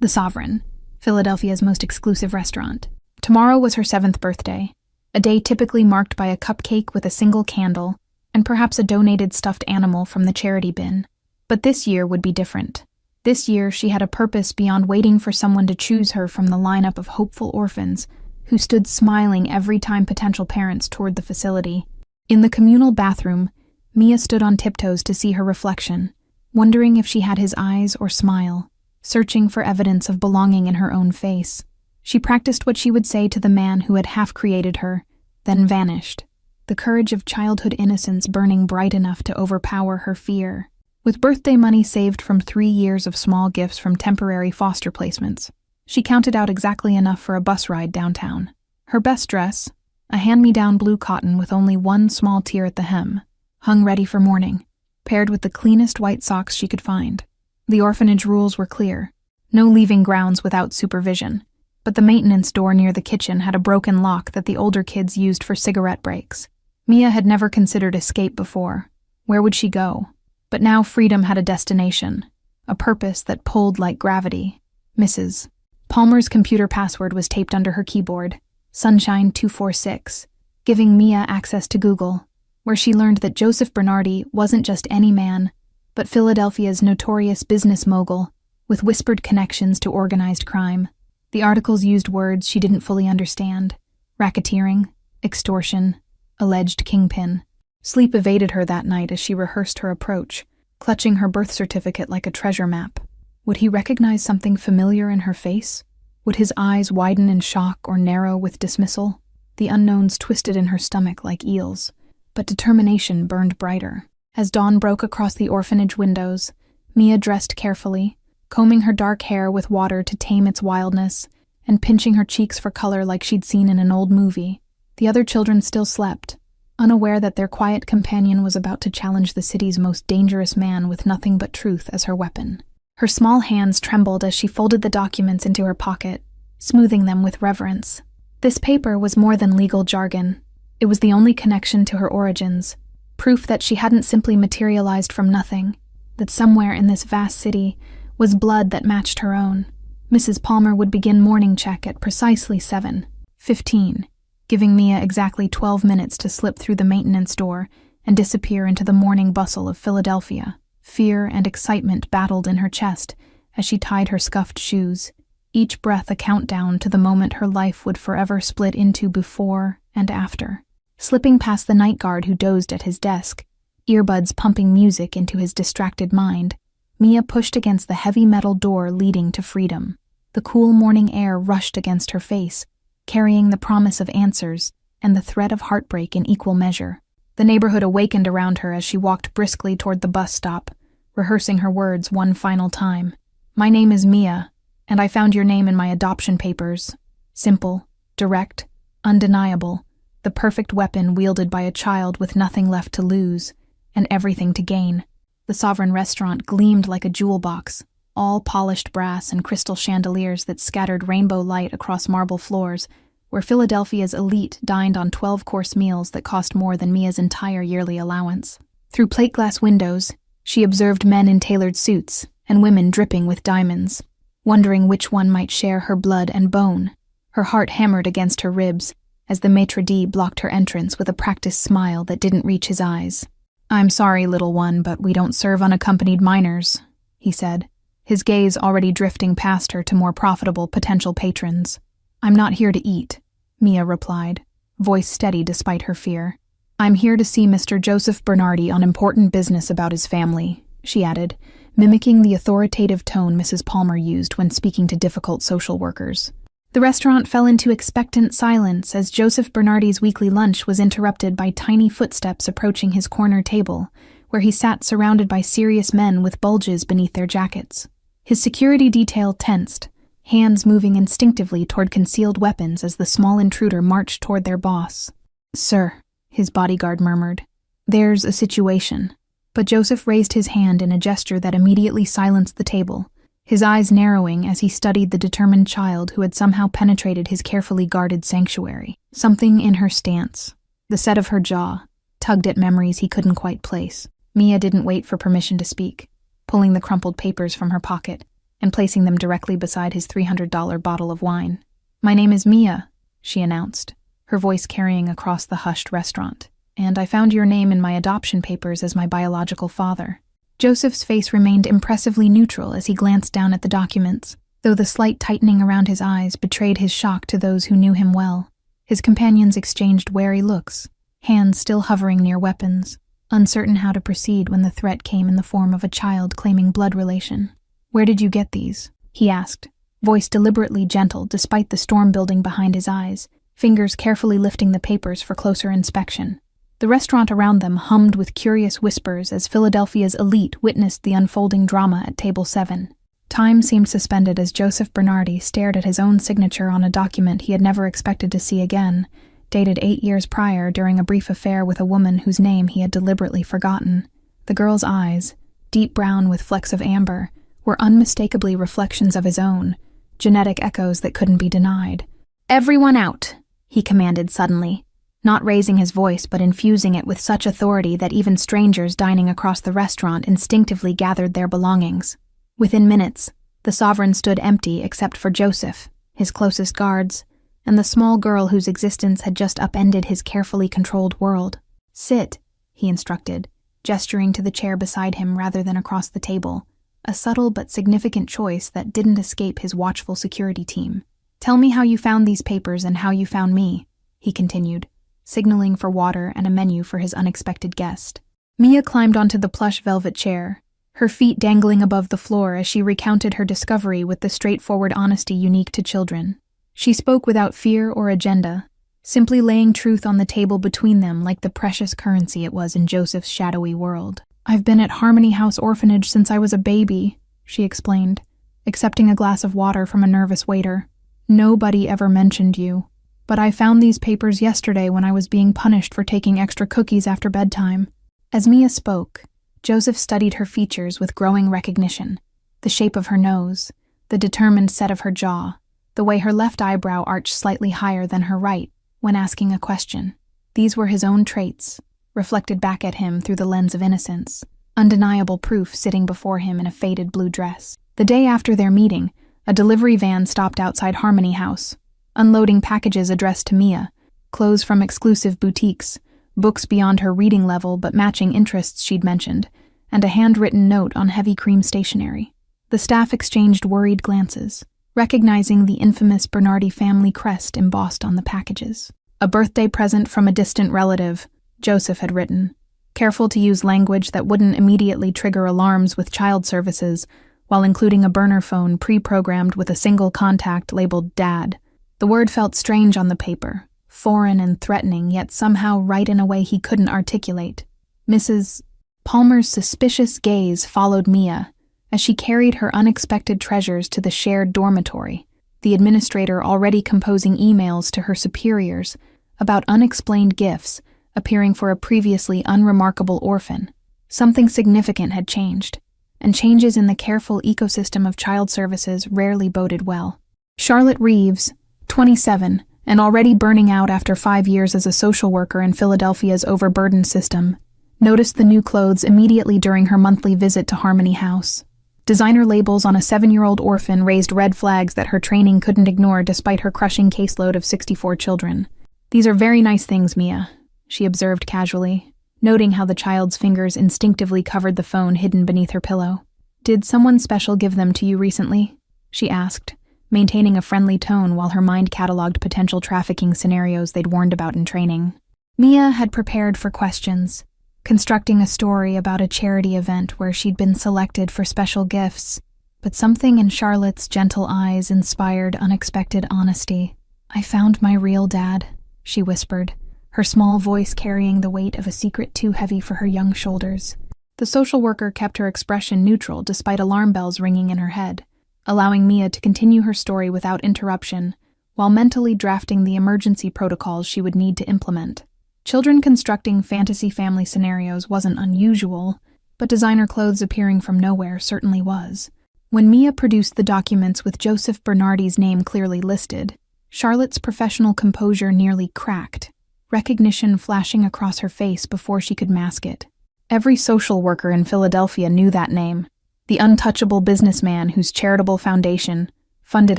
The Sovereign, Philadelphia's most exclusive restaurant. Tomorrow was her 7th birthday, a day typically marked by a cupcake with a single candle and perhaps a donated stuffed animal from the charity bin. But this year would be different. This year she had a purpose beyond waiting for someone to choose her from the lineup of hopeful orphans who stood smiling every time potential parents toured the facility. In the communal bathroom, Mia stood on tiptoes to see her reflection, wondering if she had his eyes or smile, searching for evidence of belonging in her own face. She practiced what she would say to the man who had half-created her, then vanished, the courage of childhood innocence burning bright enough to overpower her fear. With birthday money saved from 3 years of small gifts from temporary foster placements, she counted out exactly enough for a bus ride downtown. Her best dress, a hand-me-down blue cotton with only one small tear at the hem, hung ready for morning, paired with the cleanest white socks she could find. The orphanage rules were clear: no leaving grounds without supervision, but the maintenance door near the kitchen had a broken lock that the older kids used for cigarette breaks. Mia had never considered escape before. Where would she go? But now freedom had a destination, a purpose that pulled like gravity. Mrs. Palmer's computer password was taped under her keyboard, Sunshine246, giving Mia access to Google, where she learned that Joseph Bernardi wasn't just any man, but Philadelphia's notorious business mogul, with whispered connections to organized crime. The articles used words she didn't fully understand: racketeering, extortion, alleged kingpin. Sleep evaded her that night as she rehearsed her approach, clutching her birth certificate like a treasure map. Would he recognize something familiar in her face? Would his eyes widen in shock or narrow with dismissal? The unknowns twisted in her stomach like eels, but determination burned brighter. As dawn broke across the orphanage windows, Mia dressed carefully, combing her dark hair with water to tame its wildness, and pinching her cheeks for color like she'd seen in an old movie. The other children still slept, unaware that their quiet companion was about to challenge the city's most dangerous man with nothing but truth as her weapon. Her small hands trembled as she folded the documents into her pocket, smoothing them with reverence. This paper was more than legal jargon. It was the only connection to her origins, proof that she hadn't simply materialized from nothing, that somewhere in this vast city was blood that matched her own. Mrs. Palmer would begin morning check at precisely 7:15, giving Mia exactly 12 minutes to slip through the maintenance door and disappear into the morning bustle of Philadelphia. Fear and excitement battled in her chest as she tied her scuffed shoes, each breath a countdown to the moment her life would forever split into before and after. Slipping past the night guard who dozed at his desk, earbuds pumping music into his distracted mind, Mia pushed against the heavy metal door leading to freedom. The cool morning air rushed against her face, carrying the promise of answers and the threat of heartbreak in equal measure. The neighborhood awakened around her as she walked briskly toward the bus stop, rehearsing her words one final time. "My name is Mia, and I found your name in my adoption papers." Simple, direct, undeniable, the perfect weapon wielded by a child with nothing left to lose and everything to gain. The Sovereign restaurant gleamed like a jewel box, all polished brass and crystal chandeliers that scattered rainbow light across marble floors, where Philadelphia's elite dined on 12-course meals that cost more than Mia's entire yearly allowance. Through plate-glass windows, she observed men in tailored suits and women dripping with diamonds, wondering which one might share her blood and bone. Her heart hammered against her ribs as the maitre d' blocked her entrance with a practiced smile that didn't reach his eyes. "I'm sorry, little one, but we don't serve unaccompanied minors," he said, his gaze already drifting past her to more profitable potential patrons. "I'm not here to eat," Mia replied, voice steady despite her fear. "I'm here to see Mr. Joseph Bernardi on important business about his family," she added, mimicking the authoritative tone Mrs. Palmer used when speaking to difficult social workers. The restaurant fell into expectant silence as Joseph Bernardi's weekly lunch was interrupted by tiny footsteps approaching his corner table, where he sat surrounded by serious men with bulges beneath their jackets. His security detail tensed, hands moving instinctively toward concealed weapons as the small intruder marched toward their boss. "Sir," his bodyguard murmured, "there's a situation." But Joseph raised his hand in a gesture that immediately silenced the table, his eyes narrowing as he studied the determined child who had somehow penetrated his carefully guarded sanctuary. Something in her stance, the set of her jaw, tugged at memories he couldn't quite place. Mia didn't wait for permission to speak, pulling the crumpled papers from her pocket and placing them directly beside his $300 bottle of wine. "My name is Mia," she announced, her voice carrying across the hushed restaurant, "and I found your name in my adoption papers as my biological father." Joseph's face remained impressively neutral as he glanced down at the documents, though the slight tightening around his eyes betrayed his shock to those who knew him well. His companions exchanged wary looks, hands still hovering near weapons, uncertain how to proceed when the threat came in the form of a child claiming blood relation. "Where did you get these?" he asked, voice deliberately gentle despite the storm building behind his eyes, fingers carefully lifting the papers for closer inspection. The restaurant around them hummed with curious whispers as Philadelphia's elite witnessed the unfolding drama at Table 7. Time seemed suspended as Joseph Bernardi stared at his own signature on a document he had never expected to see again, dated 8 years prior during a brief affair with a woman whose name he had deliberately forgotten. The girl's eyes, deep brown with flecks of amber, were unmistakably reflections of his own, genetic echoes that couldn't be denied. "Everyone out," he commanded suddenly, not raising his voice but infusing it with such authority that even strangers dining across the restaurant instinctively gathered their belongings. Within minutes, the Sovereign stood empty except for Joseph, his closest guards, and the small girl whose existence had just upended his carefully controlled world. "Sit," he instructed, gesturing to the chair beside him rather than across the table, a subtle but significant choice that didn't escape his watchful security team. "Tell me how you found these papers and how you found me," he continued, signaling for water and a menu for his unexpected guest. Mia climbed onto the plush velvet chair, her feet dangling above the floor as she recounted her discovery with the straightforward honesty unique to children. She spoke without fear or agenda, simply laying truth on the table between them like the precious currency it was in Joseph's shadowy world. "I've been at Harmony House Orphanage since I was a baby," she explained, accepting a glass of water from a nervous waiter. "Nobody ever mentioned you, but I found these papers yesterday when I was being punished for taking extra cookies after bedtime." As Mia spoke, Joseph studied her features with growing recognition, the shape of her nose, the determined set of her jaw, the way her left eyebrow arched slightly higher than her right when asking a question. These were his own traits, reflected back at him through the lens of innocence, undeniable proof sitting before him in a faded blue dress. The day after their meeting, a delivery van stopped outside Harmony House, unloading packages addressed to Mia, clothes from exclusive boutiques, books beyond her reading level but matching interests she'd mentioned, and a handwritten note on heavy cream stationery. The staff exchanged worried glances, recognizing the infamous Bernardi family crest embossed on the packages. "A birthday present from a distant relative," Joseph had written, careful to use language that wouldn't immediately trigger alarms with child services, while including a burner phone pre-programmed with a single contact labeled Dad. The word felt strange on the paper, foreign and threatening, yet somehow right in a way he couldn't articulate. Mrs. Palmer's suspicious gaze followed Mia as she carried her unexpected treasures to the shared dormitory, the administrator already composing emails to her superiors about unexplained gifts appearing for a previously unremarkable orphan. Something significant had changed, and changes in the careful ecosystem of child services rarely boded well. Charlotte Reeves, 27, and already burning out after 5 years as a social worker in Philadelphia's overburdened system, noticed the new clothes immediately during her monthly visit to Harmony House. Designer labels on a 7-year-old orphan raised red flags that her training couldn't ignore despite her crushing caseload of 64 children. "These are very nice things, Mia," she observed casually, noting how the child's fingers instinctively covered the phone hidden beneath her pillow. "Did someone special give them to you recently?" she asked, maintaining a friendly tone while her mind cataloged potential trafficking scenarios they'd warned about in training. Mia had prepared for questions, constructing a story about a charity event where she'd been selected for special gifts, but something in Charlotte's gentle eyes inspired unexpected honesty. "I found my real dad," she whispered, her small voice carrying the weight of a secret too heavy for her young shoulders. The social worker kept her expression neutral despite alarm bells ringing in her head, allowing Mia to continue her story without interruption, while mentally drafting the emergency protocols she would need to implement. Children constructing fantasy family scenarios wasn't unusual, but designer clothes appearing from nowhere certainly was. When Mia produced the documents with Joseph Bernardi's name clearly listed, Charlotte's professional composure nearly cracked, recognition flashing across her face before she could mask it. Every social worker in Philadelphia knew that name, the untouchable businessman whose charitable foundation funded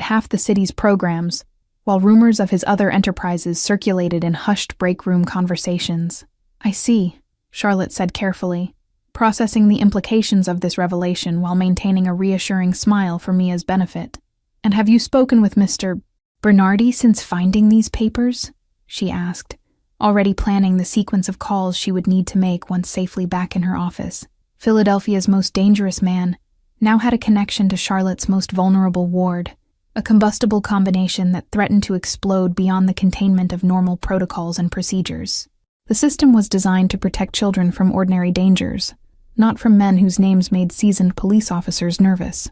half the city's programs, while rumors of his other enterprises circulated in hushed break-room conversations. "I see," Charlotte said carefully, processing the implications of this revelation while maintaining a reassuring smile for Mia's benefit. "And have you spoken with Mr. Bernardi since finding these papers?" she asked, already planning the sequence of calls she would need to make once safely back in her office. Philadelphia's most dangerous man now had a connection to Charlotte's most vulnerable ward, a combustible combination that threatened to explode beyond the containment of normal protocols and procedures. The system was designed to protect children from ordinary dangers, not from men whose names made seasoned police officers nervous.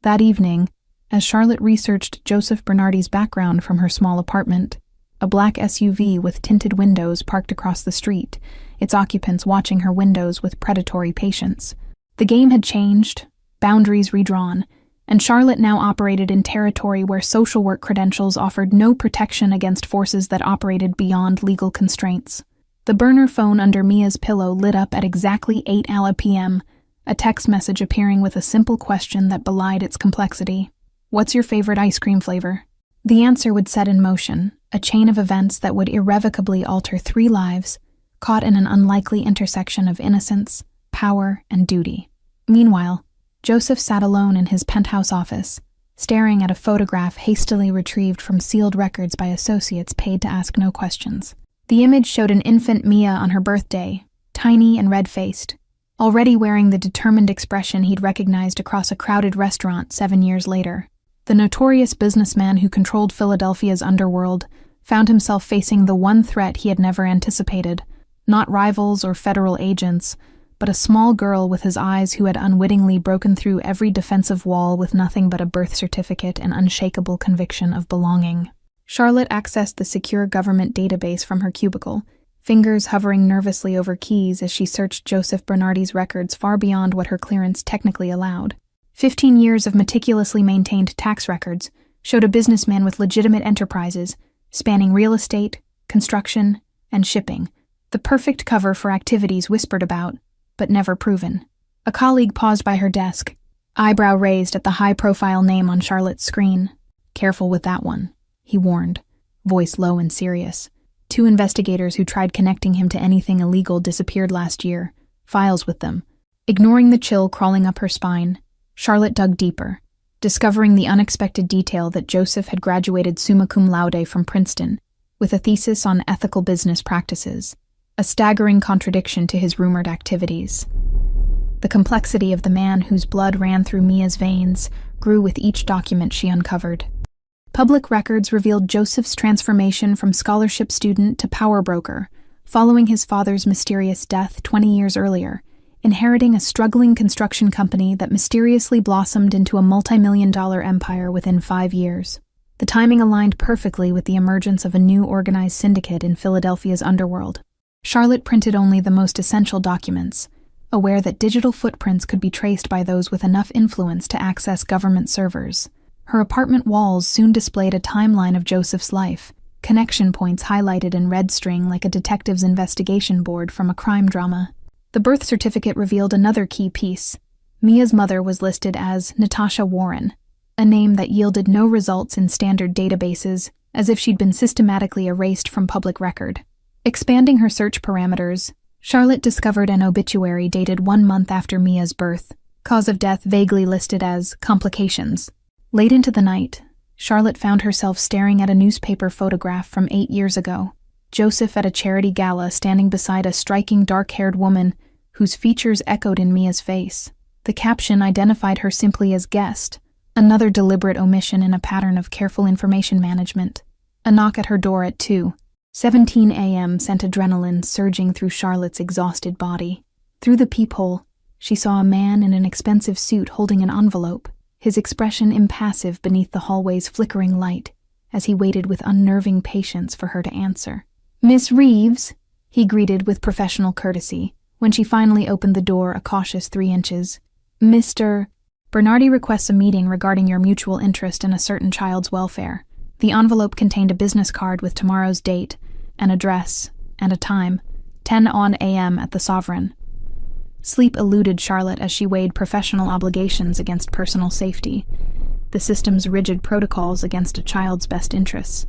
That evening, as Charlotte researched Joseph Bernardi's background from her small apartment, a black SUV with tinted windows parked across the street, its occupants watching her windows with predatory patience. The game had changed, boundaries redrawn, and Charlotte now operated in territory where social work credentials offered no protection against forces that operated beyond legal constraints. The burner phone under Mia's pillow lit up at exactly 8:00 p.m., a text message appearing with a simple question that belied its complexity. "What's your favorite ice cream flavor?" The answer would set in motion a chain of events that would irrevocably alter 3 lives, caught in an unlikely intersection of innocence, power, and duty. Meanwhile, Joseph sat alone in his penthouse office, staring at a photograph hastily retrieved from sealed records by associates paid to ask no questions. The image showed an infant Mia on her birthday, tiny and red-faced, already wearing the determined expression he'd recognized across a crowded restaurant 7 years later. The notorious businessman who controlled Philadelphia's underworld found himself facing the one threat he had never anticipated, not rivals or federal agents, but a small girl with his eyes who had unwittingly broken through every defensive wall with nothing but a birth certificate and unshakable conviction of belonging. Charlotte accessed the secure government database from her cubicle, fingers hovering nervously over keys as she searched Joseph Bernardi's records far beyond what her clearance technically allowed. 15 years of meticulously maintained tax records showed a businessman with legitimate enterprises, spanning real estate, construction, and shipping, the perfect cover for activities whispered about, but never proven. A colleague paused by her desk, eyebrow raised at the high-profile name on Charlotte's screen. "Careful with that one," he warned, voice low and serious. 2 investigators who tried connecting him to anything illegal disappeared last year, files with them. Ignoring the chill crawling up her spine, Charlotte dug deeper, discovering the unexpected detail that Joseph had graduated summa cum laude from Princeton, with a thesis on ethical business practices, a staggering contradiction to his rumored activities. The complexity of the man whose blood ran through Mia's veins grew with each document she uncovered. Public records revealed Joseph's transformation from scholarship student to power broker, following his father's mysterious death 20 years earlier, inheriting a struggling construction company that mysteriously blossomed into a multi-million-dollar empire within 5 years. The timing aligned perfectly with the emergence of a new organized syndicate in Philadelphia's underworld. Charlotte printed only the most essential documents, aware that digital footprints could be traced by those with enough influence to access government servers. Her apartment walls soon displayed a timeline of Joseph's life, connection points highlighted in red string like a detective's investigation board from a crime drama. The birth certificate revealed another key piece. Mia's mother was listed as Natasha Warren, a name that yielded no results in standard databases, as if she'd been systematically erased from public record. Expanding her search parameters, Charlotte discovered an obituary dated 1 month after Mia's birth, cause of death vaguely listed as complications. Late into the night, Charlotte found herself staring at a newspaper photograph from 8 years ago. Joseph at a charity gala standing beside a striking dark-haired woman whose features echoed in Mia's face. The caption identified her simply as guest, another deliberate omission in a pattern of careful information management. A knock at her door at 2:17 a.m. sent adrenaline surging through Charlotte's exhausted body. Through the peephole, she saw a man in an expensive suit holding an envelope, his expression impassive beneath the hallway's flickering light, as he waited with unnerving patience for her to answer. "Miss Reeves," he greeted with professional courtesy, when she finally opened the door a cautious 3 inches. "Mr. Bernardi requests a meeting regarding your mutual interest in a certain child's welfare." The envelope contained a business card with tomorrow's date, an address, and a time, 10 a.m. at the Sovereign. Sleep eluded Charlotte as she weighed professional obligations against personal safety, the system's rigid protocols against a child's best interests.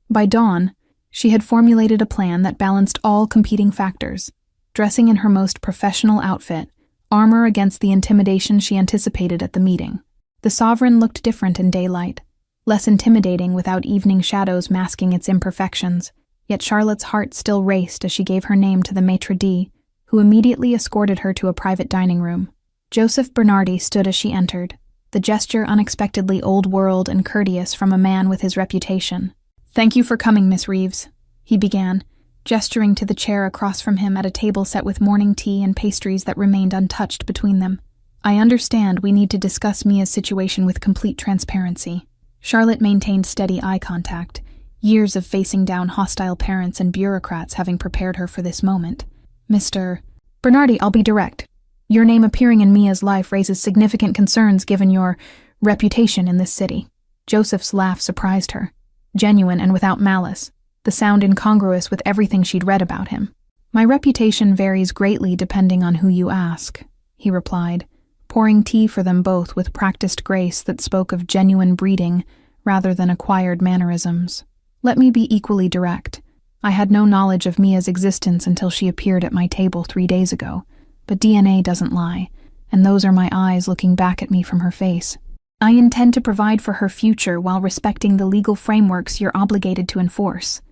By dawn, she had formulated a plan that balanced all competing factors, dressing in her most professional outfit, armor against the intimidation she anticipated at the meeting. The Sovereign looked different in daylight, less intimidating without evening shadows masking its imperfections, yet Charlotte's heart still raced as she gave her name to the maitre d', who immediately escorted her to a private dining room. Joseph Bernardi stood as she entered, the gesture unexpectedly old-world and courteous from a man with his reputation. "Thank you for coming, Miss Reeves," he began, gesturing to the chair across from him at a table set with morning tea and pastries that remained untouched between them. "I understand we need to discuss Mia's situation with complete transparency." Charlotte maintained steady eye contact, years of facing down hostile parents and bureaucrats having prepared her for this moment. "Mr. Bernardi, I'll be direct. Your name appearing in Mia's life raises significant concerns given your reputation in this city." Joseph's laugh surprised her, genuine and without malice, the sound incongruous with everything she'd read about him. "My reputation varies greatly depending on who you ask," he replied, pouring tea for them both with practiced grace that spoke of genuine breeding rather than acquired mannerisms. "Let me be equally direct. I had no knowledge of Mia's existence until she appeared at my table 3 days ago, but DNA doesn't lie, and those are my eyes looking back at me from her face. I intend to provide for her future while respecting the legal frameworks you're obligated to enforce."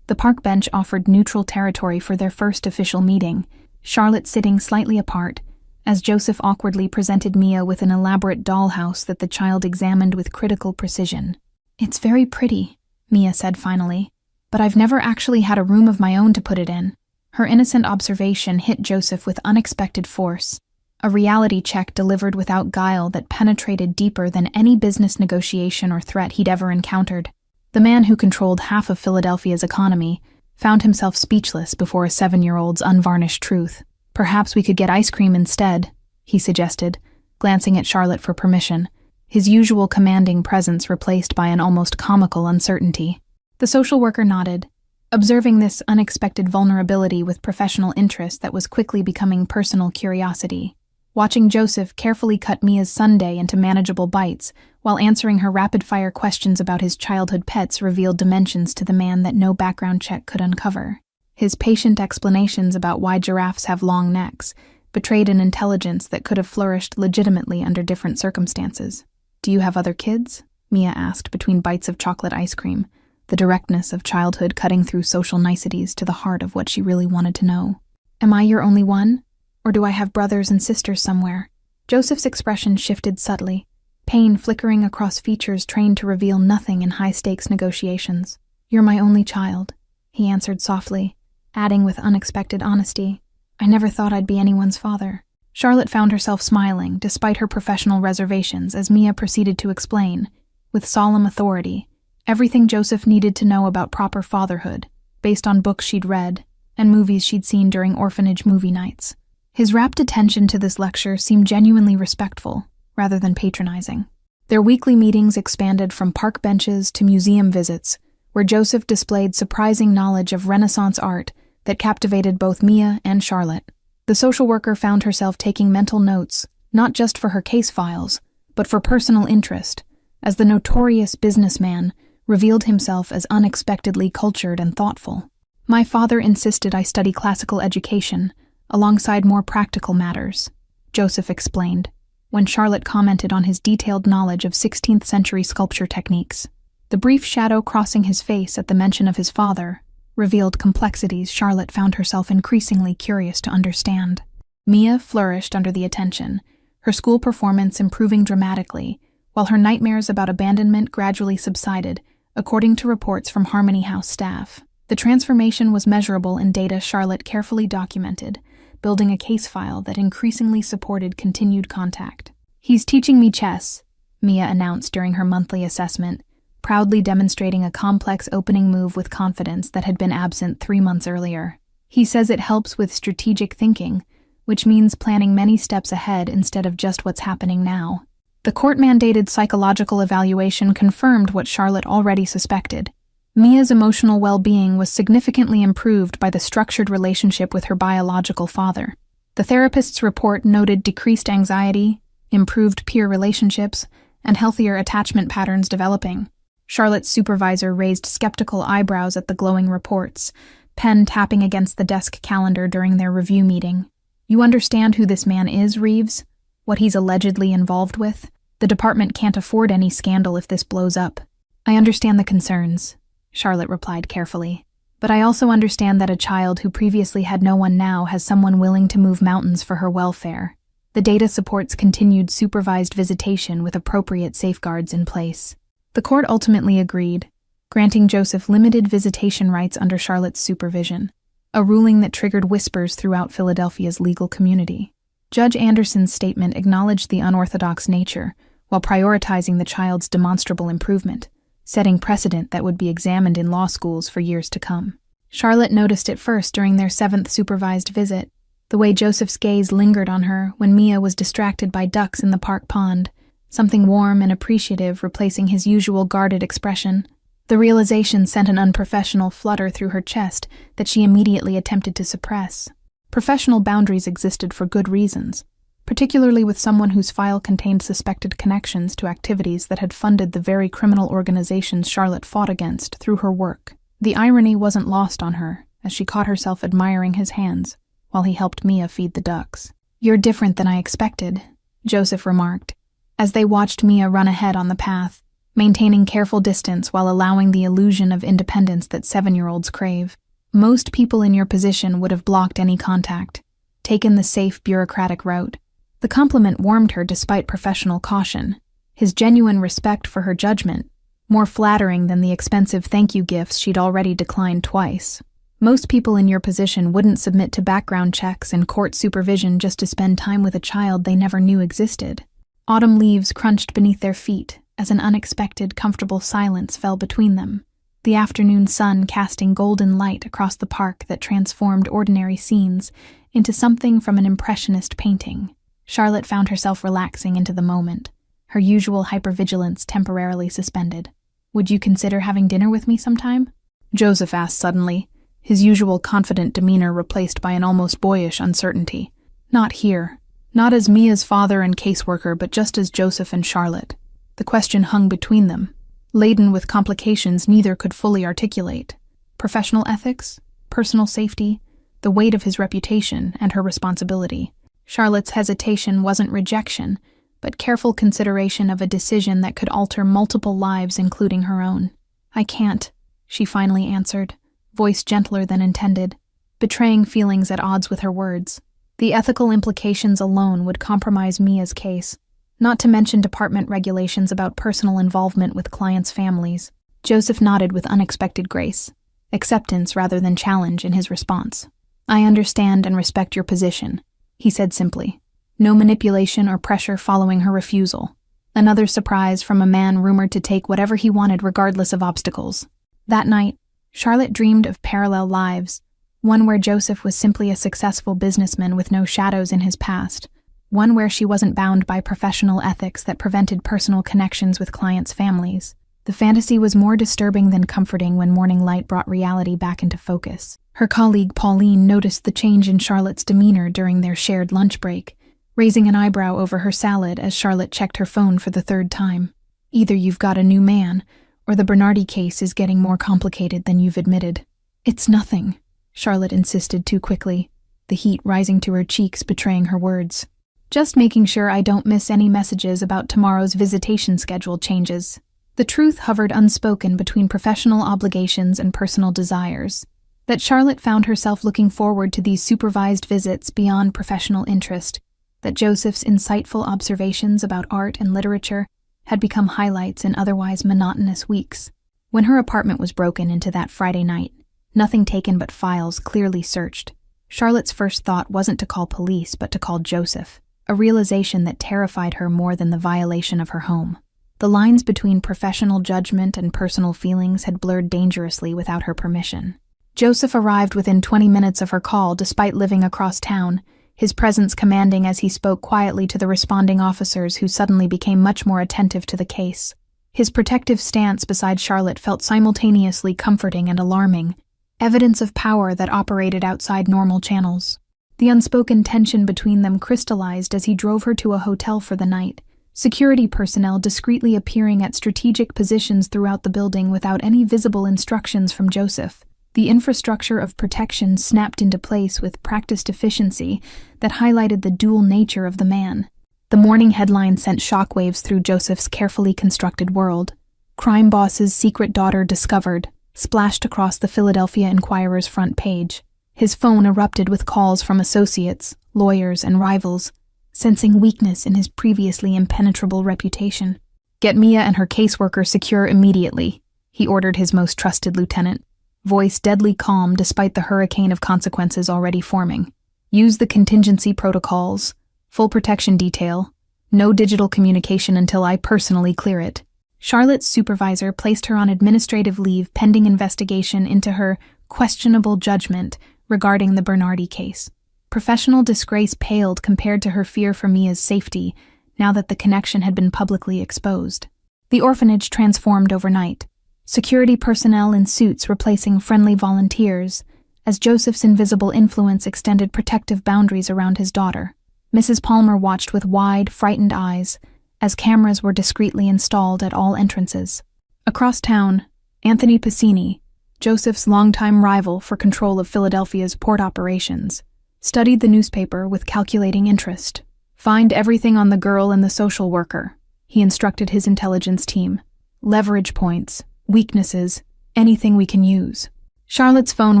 The park bench offered neutral territory for their first official meeting, Charlotte sitting slightly apart, as Joseph awkwardly presented Mia with an elaborate dollhouse that the child examined with critical precision. "It's very pretty," Mia said finally, "but I've never actually had a room of my own to put it in." Her innocent observation hit Joseph with unexpected force, a reality check delivered without guile that penetrated deeper than any business negotiation or threat he'd ever encountered. The man who controlled half of Philadelphia's economy found himself speechless before a 7-year-old's unvarnished truth. "Perhaps we could get ice cream instead," he suggested, glancing at Charlotte for permission, his usual commanding presence replaced by an almost comical uncertainty. The social worker nodded, observing this unexpected vulnerability with professional interest that was quickly becoming personal curiosity. Watching Joseph carefully cut Mia's sundae into manageable bites while answering her rapid-fire questions about his childhood pets revealed dimensions to the man that no background check could uncover. His patient explanations about why giraffes have long necks betrayed an intelligence that could have flourished legitimately under different circumstances. "Do you have other kids?" Mia asked between bites of chocolate ice cream, the directness of childhood cutting through social niceties to the heart of what she really wanted to know. "Am I your only one? Or do I have brothers and sisters somewhere?" Joseph's expression shifted subtly, pain flickering across features trained to reveal nothing in high-stakes negotiations. "You're my only child," he answered softly, adding with unexpected honesty, "I never thought I'd be anyone's father." Charlotte found herself smiling, despite her professional reservations, as Mia proceeded to explain, with solemn authority, everything Joseph needed to know about proper fatherhood, based on books she'd read and movies she'd seen during orphanage movie nights. His rapt attention to this lecture seemed genuinely respectful, rather than patronizing. Their weekly meetings expanded from park benches to museum visits, where Joseph displayed surprising knowledge of Renaissance art that captivated both Mia and Charlotte. The social worker found herself taking mental notes, not just for her case files, but for personal interest, as the notorious businessman revealed himself as unexpectedly cultured and thoughtful. "My father insisted I study classical education, alongside more practical matters," Joseph explained, when Charlotte commented on his detailed knowledge of 16th-century sculpture techniques. The brief shadow crossing his face at the mention of his father revealed complexities Charlotte found herself increasingly curious to understand. Mia flourished under the attention, her school performance improving dramatically, while her nightmares about abandonment gradually subsided, according to reports from Harmony House staff. The transformation was measurable in data Charlotte carefully documented, building a case file that increasingly supported continued contact. "He's teaching me chess," Mia announced during her monthly assessment, proudly demonstrating a complex opening move with confidence that had been absent 3 months earlier. "He says it helps with strategic thinking, which means planning many steps ahead instead of just what's happening now." The court-mandated psychological evaluation confirmed what Charlotte already suspected. Mia's emotional well-being was significantly improved by the structured relationship with her biological father. The therapist's report noted decreased anxiety, improved peer relationships, and healthier attachment patterns developing. Charlotte's supervisor raised skeptical eyebrows at the glowing reports, pen tapping against the desk calendar during their review meeting. "You understand who this man is, Reeves? What he's allegedly involved with? The department can't afford any scandal if this blows up." "I understand the concerns," Charlotte replied carefully. "But I also understand that a child who previously had no one now has someone willing to move mountains for her welfare. The data supports continued supervised visitation with appropriate safeguards in place." The court ultimately agreed, granting Joseph limited visitation rights under Charlotte's supervision, a ruling that triggered whispers throughout Philadelphia's legal community. Judge Anderson's statement acknowledged the unorthodox nature, while prioritizing the child's demonstrable improvement, setting precedent that would be examined in law schools for years to come. Charlotte noticed it first during their 7th supervised visit, the way Joseph's gaze lingered on her when Mia was distracted by ducks in the park pond, something warm and appreciative replacing his usual guarded expression. The realization sent an unprofessional flutter through her chest that she immediately attempted to suppress. Professional boundaries existed for good reasons, particularly with someone whose file contained suspected connections to activities that had funded the very criminal organizations Charlotte fought against through her work. The irony wasn't lost on her, as she caught herself admiring his hands while he helped Mia feed the ducks. "You're different than I expected," Joseph remarked, as they watched Mia run ahead on the path, maintaining careful distance while allowing the illusion of independence that 7-year-olds crave. "Most people in your position would have blocked any contact, taken the safe bureaucratic route." The compliment warmed her despite professional caution, his genuine respect for her judgment, more flattering than the expensive thank you gifts she'd already declined twice. "Most people in your position wouldn't submit to background checks and court supervision just to spend time with a child they never knew existed." Autumn leaves crunched beneath their feet as an unexpected, comfortable silence fell between them, the afternoon sun casting golden light across the park that transformed ordinary scenes into something from an impressionist painting. Charlotte found herself relaxing into the moment, her usual hypervigilance temporarily suspended. "Would you consider having dinner with me sometime?" Joseph asked suddenly, his usual confident demeanor replaced by an almost boyish uncertainty. Not here. Not as Mia's father and caseworker, but just as Joseph and Charlotte. The question hung between them, laden with complications neither could fully articulate. Professional ethics, personal safety, the weight of his reputation, and her responsibility. Charlotte's hesitation wasn't rejection, but careful consideration of a decision that could alter multiple lives, including her own. "I can't," she finally answered, voice gentler than intended, betraying feelings at odds with her words. The ethical implications alone would compromise Mia's case, not to mention department regulations about personal involvement with clients' families. Joseph nodded with unexpected grace, acceptance rather than challenge in his response. "I understand and respect your position," he said simply. No manipulation or pressure following her refusal. Another surprise from a man rumored to take whatever he wanted regardless of obstacles. That night, Charlotte dreamed of parallel lives, one where Joseph was simply a successful businessman with no shadows in his past, one where she wasn't bound by professional ethics that prevented personal connections with clients' families. The fantasy was more disturbing than comforting when morning light brought reality back into focus. Her colleague Pauline noticed the change in Charlotte's demeanor during their shared lunch break, raising an eyebrow over her salad as Charlotte checked her phone for the third time. "Either you've got a new man, or the Bernardi case is getting more complicated than you've admitted." "It's nothing," Charlotte insisted too quickly, the heat rising to her cheeks betraying her words. "Just making sure I don't miss any messages about tomorrow's visitation schedule changes." The truth hovered unspoken between professional obligations and personal desires, that Charlotte found herself looking forward to these supervised visits beyond professional interest, that Joseph's insightful observations about art and literature had become highlights in otherwise monotonous weeks. When her apartment was broken into that Friday night, nothing taken but files clearly searched, Charlotte's first thought wasn't to call police but to call Joseph, a realization that terrified her more than the violation of her home. The lines between professional judgment and personal feelings had blurred dangerously without her permission. Joseph arrived within 20 minutes of her call despite living across town, his presence commanding as he spoke quietly to the responding officers who suddenly became much more attentive to the case. His protective stance beside Charlotte felt simultaneously comforting and alarming, evidence of power that operated outside normal channels. The unspoken tension between them crystallized as he drove her to a hotel for the night, security personnel discreetly appearing at strategic positions throughout the building without any visible instructions from Joseph. The infrastructure of protection snapped into place with practiced efficiency that highlighted the dual nature of the man. The morning headline sent shockwaves through Joseph's carefully constructed world. "Crime boss's secret daughter discovered," splashed across the Philadelphia Inquirer's front page. His phone erupted with calls from associates, lawyers, and rivals, sensing weakness in his previously impenetrable reputation. "Get Mia and her caseworker secure immediately," he ordered his most trusted lieutenant, voice deadly calm despite the hurricane of consequences already forming. "Use the contingency protocols, full protection detail, no digital communication until I personally clear it." Charlotte's supervisor placed her on administrative leave pending investigation into her questionable judgment regarding the Bernardi case. Professional disgrace paled compared to her fear for Mia's safety now that the connection had been publicly exposed. The orphanage transformed overnight, security personnel in suits replacing friendly volunteers, as Joseph's invisible influence extended protective boundaries around his daughter. Mrs. Palmer watched with wide, frightened eyes as cameras were discreetly installed at all entrances. Across town, Anthony Piscini, Joseph's longtime rival for control of Philadelphia's port operations, studied the newspaper with calculating interest. Find everything on the girl and the social worker, he instructed his intelligence team. Leverage points, weaknesses, anything we can use. Charlotte's phone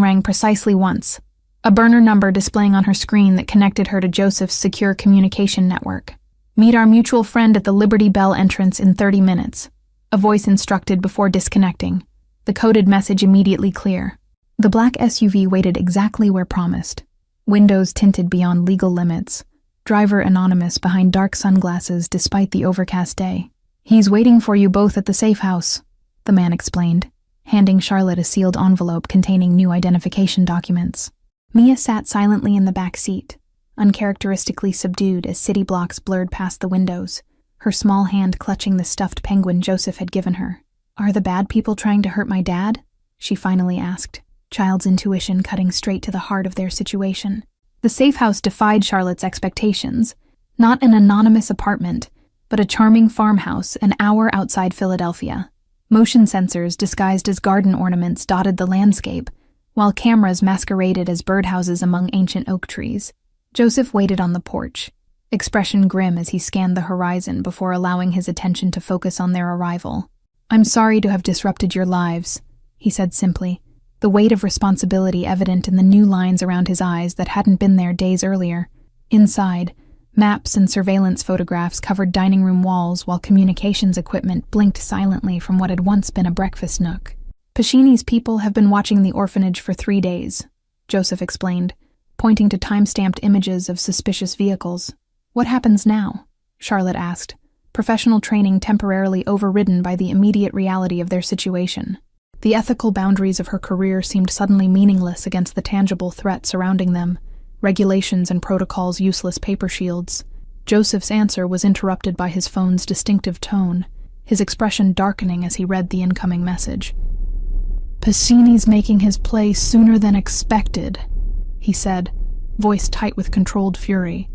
rang precisely once, a burner number displaying on her screen that connected her to Joseph's secure communication network. Meet our mutual friend at the Liberty Bell entrance in 30 minutes, a voice instructed before disconnecting, the coded message immediately clear. The black SUV waited exactly where promised, windows tinted beyond legal limits, driver anonymous behind dark sunglasses despite the overcast day. He's waiting for you both at the safe house, the man explained, handing Charlotte a sealed envelope containing new identification documents. Mia sat silently in the back seat, uncharacteristically subdued as city blocks blurred past the windows, her small hand clutching the stuffed penguin Joseph had given her. Are the bad people trying to hurt my dad? She finally asked, child's intuition cutting straight to the heart of their situation. The safe house defied Charlotte's expectations. Not an anonymous apartment, but a charming farmhouse an hour outside Philadelphia. Motion sensors disguised as garden ornaments dotted the landscape, while cameras masqueraded as birdhouses among ancient oak trees. Joseph waited on the porch, expression grim as he scanned the horizon before allowing his attention to focus on their arrival. I'm sorry to have disrupted your lives, he said simply, the weight of responsibility evident in the new lines around his eyes that hadn't been there days earlier. Inside, maps and surveillance photographs covered dining room walls while communications equipment blinked silently from what had once been a breakfast nook. Pacini's people have been watching the orphanage for 3 days, Joseph explained, pointing to time-stamped images of suspicious vehicles. What happens now? Charlotte asked, professional training temporarily overridden by the immediate reality of their situation. The ethical boundaries of her career seemed suddenly meaningless against the tangible threat surrounding them, regulations and protocols useless paper shields. Joseph's answer was interrupted by his phone's distinctive tone, his expression darkening as he read the incoming message. Pacini's making his play sooner than expected, he said, voice tight with controlled fury.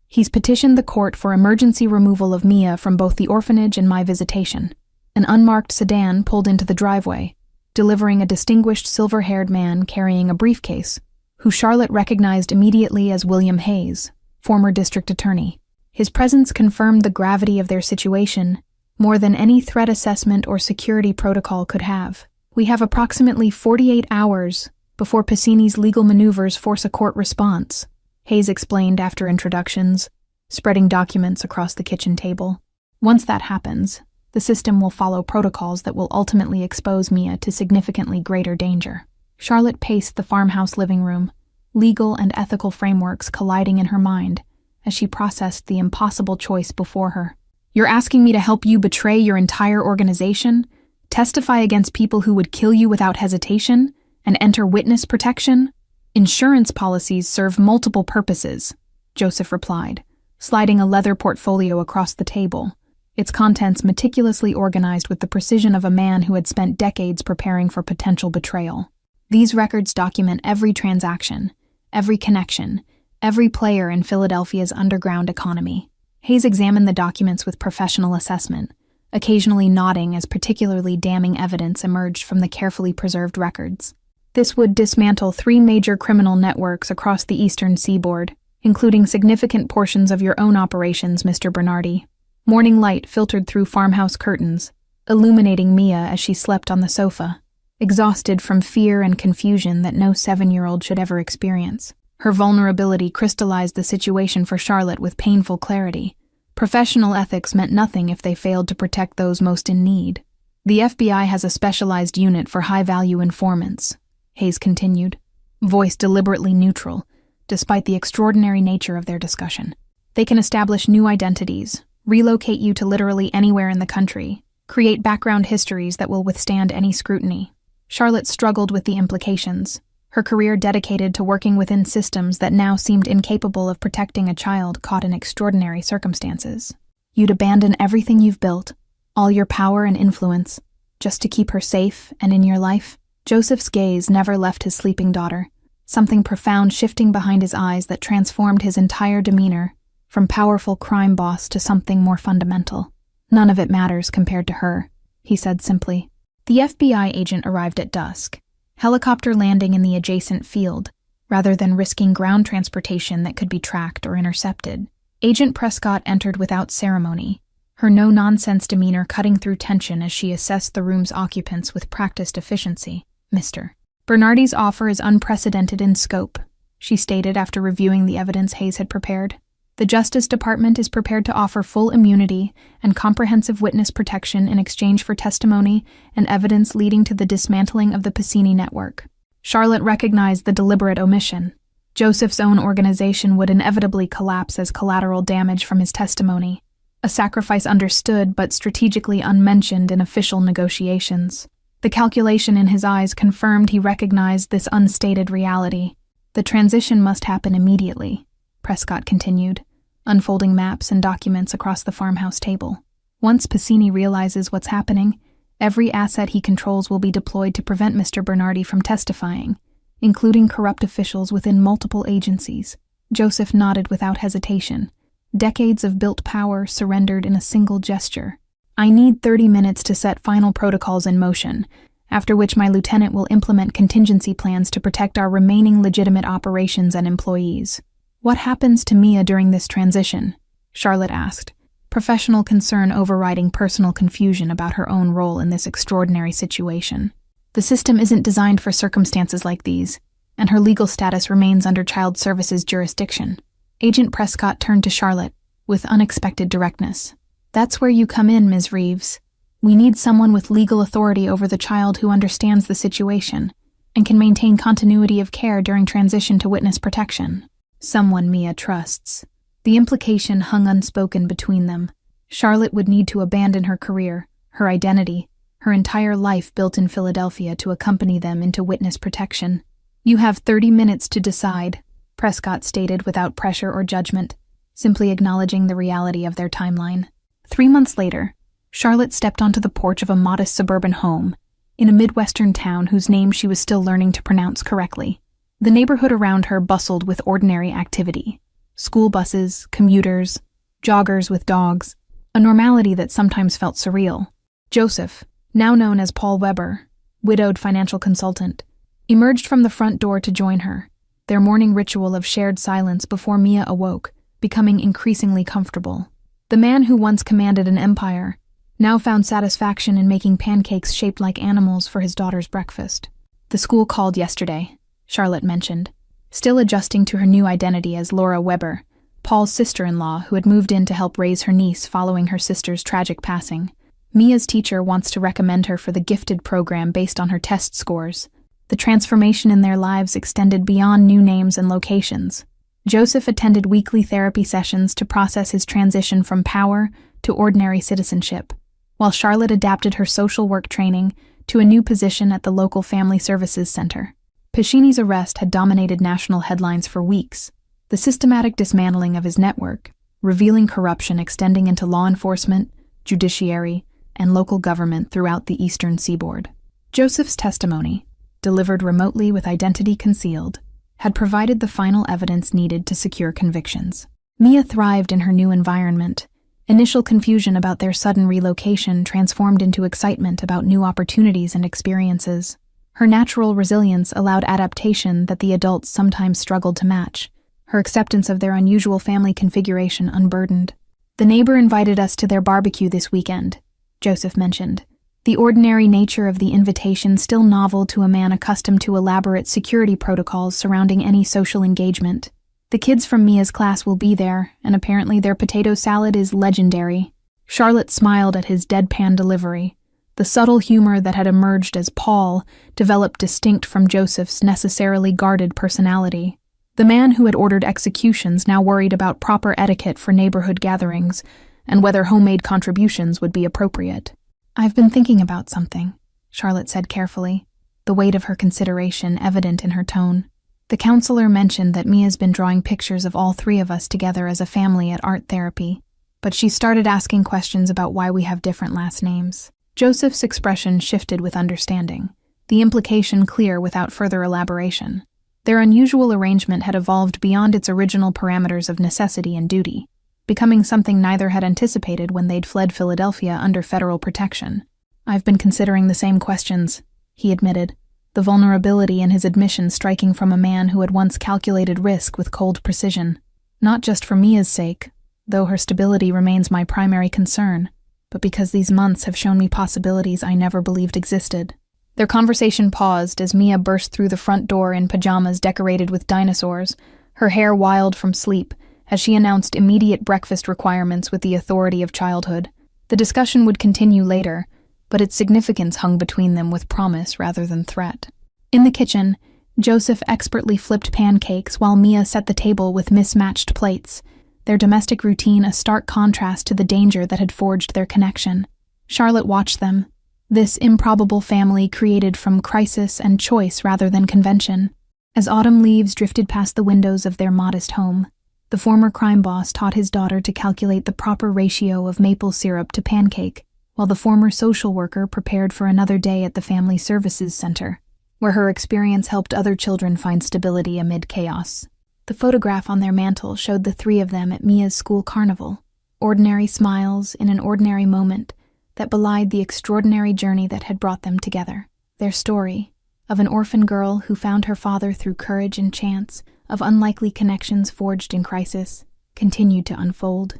He's petitioned the court for emergency removal of Mia from both the orphanage and my visitation. An unmarked sedan pulled into the driveway, delivering a distinguished silver-haired man carrying a briefcase, who Charlotte recognized immediately as William Hayes, former district attorney. His presence confirmed the gravity of their situation more than any threat assessment or security protocol could have. We have approximately 48 hours before Pacini's legal maneuvers force a court response, Hayes explained after introductions, spreading documents across the kitchen table. Once that happens, the system will follow protocols that will ultimately expose Mia to significantly greater danger. Charlotte paced the farmhouse living room, legal and ethical frameworks colliding in her mind as she processed the impossible choice before her. You're asking me to help you betray your entire organization, testify against people who would kill you without hesitation, and enter witness protection? Insurance policies serve multiple purposes, Joseph replied, sliding a leather portfolio across the table, its contents meticulously organized with the precision of a man who had spent decades preparing for potential betrayal. These records document every transaction, every connection, every player in Philadelphia's underground economy. Hayes examined the documents with professional assessment, occasionally nodding as particularly damning evidence emerged from the carefully preserved records. This would dismantle 3 major criminal networks across the eastern seaboard, including significant portions of your own operations, Mr. Bernardi. Morning light filtered through farmhouse curtains, illuminating Mia as she slept on the sofa, exhausted from fear and confusion that no 7-year-old should ever experience. Her vulnerability crystallized the situation for Charlotte with painful clarity. Professional ethics meant nothing if they failed to protect those most in need. The FBI has a specialized unit for high-value informants, Hayes continued, voice deliberately neutral, despite the extraordinary nature of their discussion. They can establish new identities, relocate you to literally anywhere in the country, create background histories that will withstand any scrutiny. Charlotte struggled with the implications, her career dedicated to working within systems that now seemed incapable of protecting a child caught in extraordinary circumstances. You'd abandon everything you've built, all your power and influence, just to keep her safe and in your life? Joseph's gaze never left his sleeping daughter, something profound shifting behind his eyes that transformed his entire demeanor, from powerful crime boss to something more fundamental. None of it matters compared to her, he said simply. The FBI agent arrived at dusk, helicopter landing in the adjacent field, rather than risking ground transportation that could be tracked or intercepted. Agent Prescott entered without ceremony, her no-nonsense demeanor cutting through tension as she assessed the room's occupants with practiced efficiency. Mr. Bernardi's offer is unprecedented in scope, she stated after reviewing the evidence Hayes had prepared. The Justice Department is prepared to offer full immunity and comprehensive witness protection in exchange for testimony and evidence leading to the dismantling of the Pacini network. Charlotte recognized the deliberate omission. Joseph's own organization would inevitably collapse as collateral damage from his testimony, a sacrifice understood but strategically unmentioned in official negotiations. The calculation in his eyes confirmed he recognized this unstated reality. The transition must happen immediately, Prescott continued, unfolding maps and documents across the farmhouse table. Once Pacini realizes what's happening, every asset he controls will be deployed to prevent Mr. Bernardi from testifying, including corrupt officials within multiple agencies. Joseph nodded without hesitation. Decades of built power surrendered in a single gesture. I need 30 minutes to set final protocols in motion, after which my lieutenant will implement contingency plans to protect our remaining legitimate operations and employees. What happens to Mia during this transition? Charlotte asked, professional concern overriding personal confusion about her own role in this extraordinary situation. The system isn't designed for circumstances like these, and her legal status remains under Child Services jurisdiction. Agent Prescott turned to Charlotte with unexpected directness. That's where you come in, Ms. Reeves. We need someone with legal authority over the child who understands the situation and can maintain continuity of care during transition to witness protection. Someone Mia trusts. The implication hung unspoken between them. Charlotte would need to abandon her career, her identity, her entire life built in Philadelphia to accompany them into witness protection. You have 30 minutes to decide, Prescott stated without pressure or judgment, simply acknowledging the reality of their timeline. 3 months later, Charlotte stepped onto the porch of a modest suburban home in a Midwestern town whose name she was still learning to pronounce correctly. The neighborhood around her bustled with ordinary activity. School buses, commuters, joggers with dogs, a normality that sometimes felt surreal. Joseph, now known as Paul Weber, widowed financial consultant, emerged from the front door to join her, their morning ritual of shared silence before Mia awoke, becoming increasingly comfortable. The man who once commanded an empire now found satisfaction in making pancakes shaped like animals for his daughter's breakfast. The school called yesterday, Charlotte mentioned, still adjusting to her new identity as Laura Weber, Paul's sister-in-law who had moved in to help raise her niece following her sister's tragic passing. Mia's teacher wants to recommend her for the gifted program based on her test scores. The transformation in their lives extended beyond new names and locations. Joseph attended weekly therapy sessions to process his transition from power to ordinary citizenship, while Charlotte adapted her social work training to a new position at the local Family Services Center. Pacini's arrest had dominated national headlines for weeks, the systematic dismantling of his network, revealing corruption extending into law enforcement, judiciary, and local government throughout the eastern seaboard. Joseph's testimony, delivered remotely with identity concealed, had provided the final evidence needed to secure convictions. Mia thrived in her new environment. Initial confusion about their sudden relocation transformed into excitement about new opportunities and experiences. Her natural resilience allowed adaptation that the adults sometimes struggled to match, her acceptance of their unusual family configuration unburdened. The neighbor invited us to their barbecue this weekend, Joseph mentioned, the ordinary nature of the invitation still novel to a man accustomed to elaborate security protocols surrounding any social engagement. The kids from Mia's class will be there, and apparently their potato salad is legendary. Charlotte smiled at his deadpan delivery. The subtle humor that had emerged as Paul developed distinct from Joseph's necessarily guarded personality. The man who had ordered executions now worried about proper etiquette for neighborhood gatherings and whether homemade contributions would be appropriate. I've been thinking about something, Charlotte said carefully, the weight of her consideration evident in her tone. The counselor mentioned that Mia's been drawing pictures of all three of us together as a family at art therapy, but she started asking questions about why we have different last names. Joseph's expression shifted with understanding, the implication clear without further elaboration. Their unusual arrangement had evolved beyond its original parameters of necessity and duty, becoming something neither had anticipated when they'd fled Philadelphia under federal protection. I've been considering the same questions, he admitted, the vulnerability in his admission striking from a man who had once calculated risk with cold precision. Not just for Mia's sake, though her stability remains my primary concern, but because these months have shown me possibilities I never believed existed. Their conversation paused as Mia burst through the front door in pajamas decorated with dinosaurs, her hair wild from sleep, as she announced immediate breakfast requirements with the authority of childhood. The discussion would continue later, but its significance hung between them with promise rather than threat. In the kitchen, Joseph expertly flipped pancakes while Mia set the table with mismatched plates, their domestic routine a stark contrast to the danger that had forged their connection. Charlotte watched them, this improbable family created from crisis and choice rather than convention. As autumn leaves drifted past the windows of their modest home, the former crime boss taught his daughter to calculate the proper ratio of maple syrup to pancake, while the former social worker prepared for another day at the Family Services Center, where her experience helped other children find stability amid chaos. The photograph on their mantel showed the three of them at Mia's school carnival, ordinary smiles in an ordinary moment that belied the extraordinary journey that had brought them together. Their story, of an orphan girl who found her father through courage and chance, of unlikely connections forged in crisis, continued to unfold.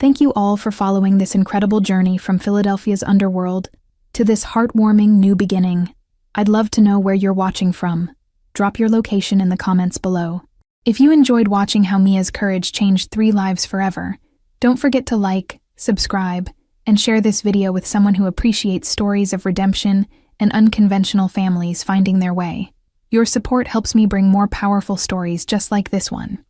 Thank you all for following this incredible journey from Philadelphia's underworld to this heartwarming new beginning. I'd love to know where you're watching from. Drop your location in the comments below. If you enjoyed watching how Mia's courage changed 3 lives forever, don't forget to like, subscribe, and share this video with someone who appreciates stories of redemption and unconventional families finding their way. Your support helps me bring more powerful stories just like this one.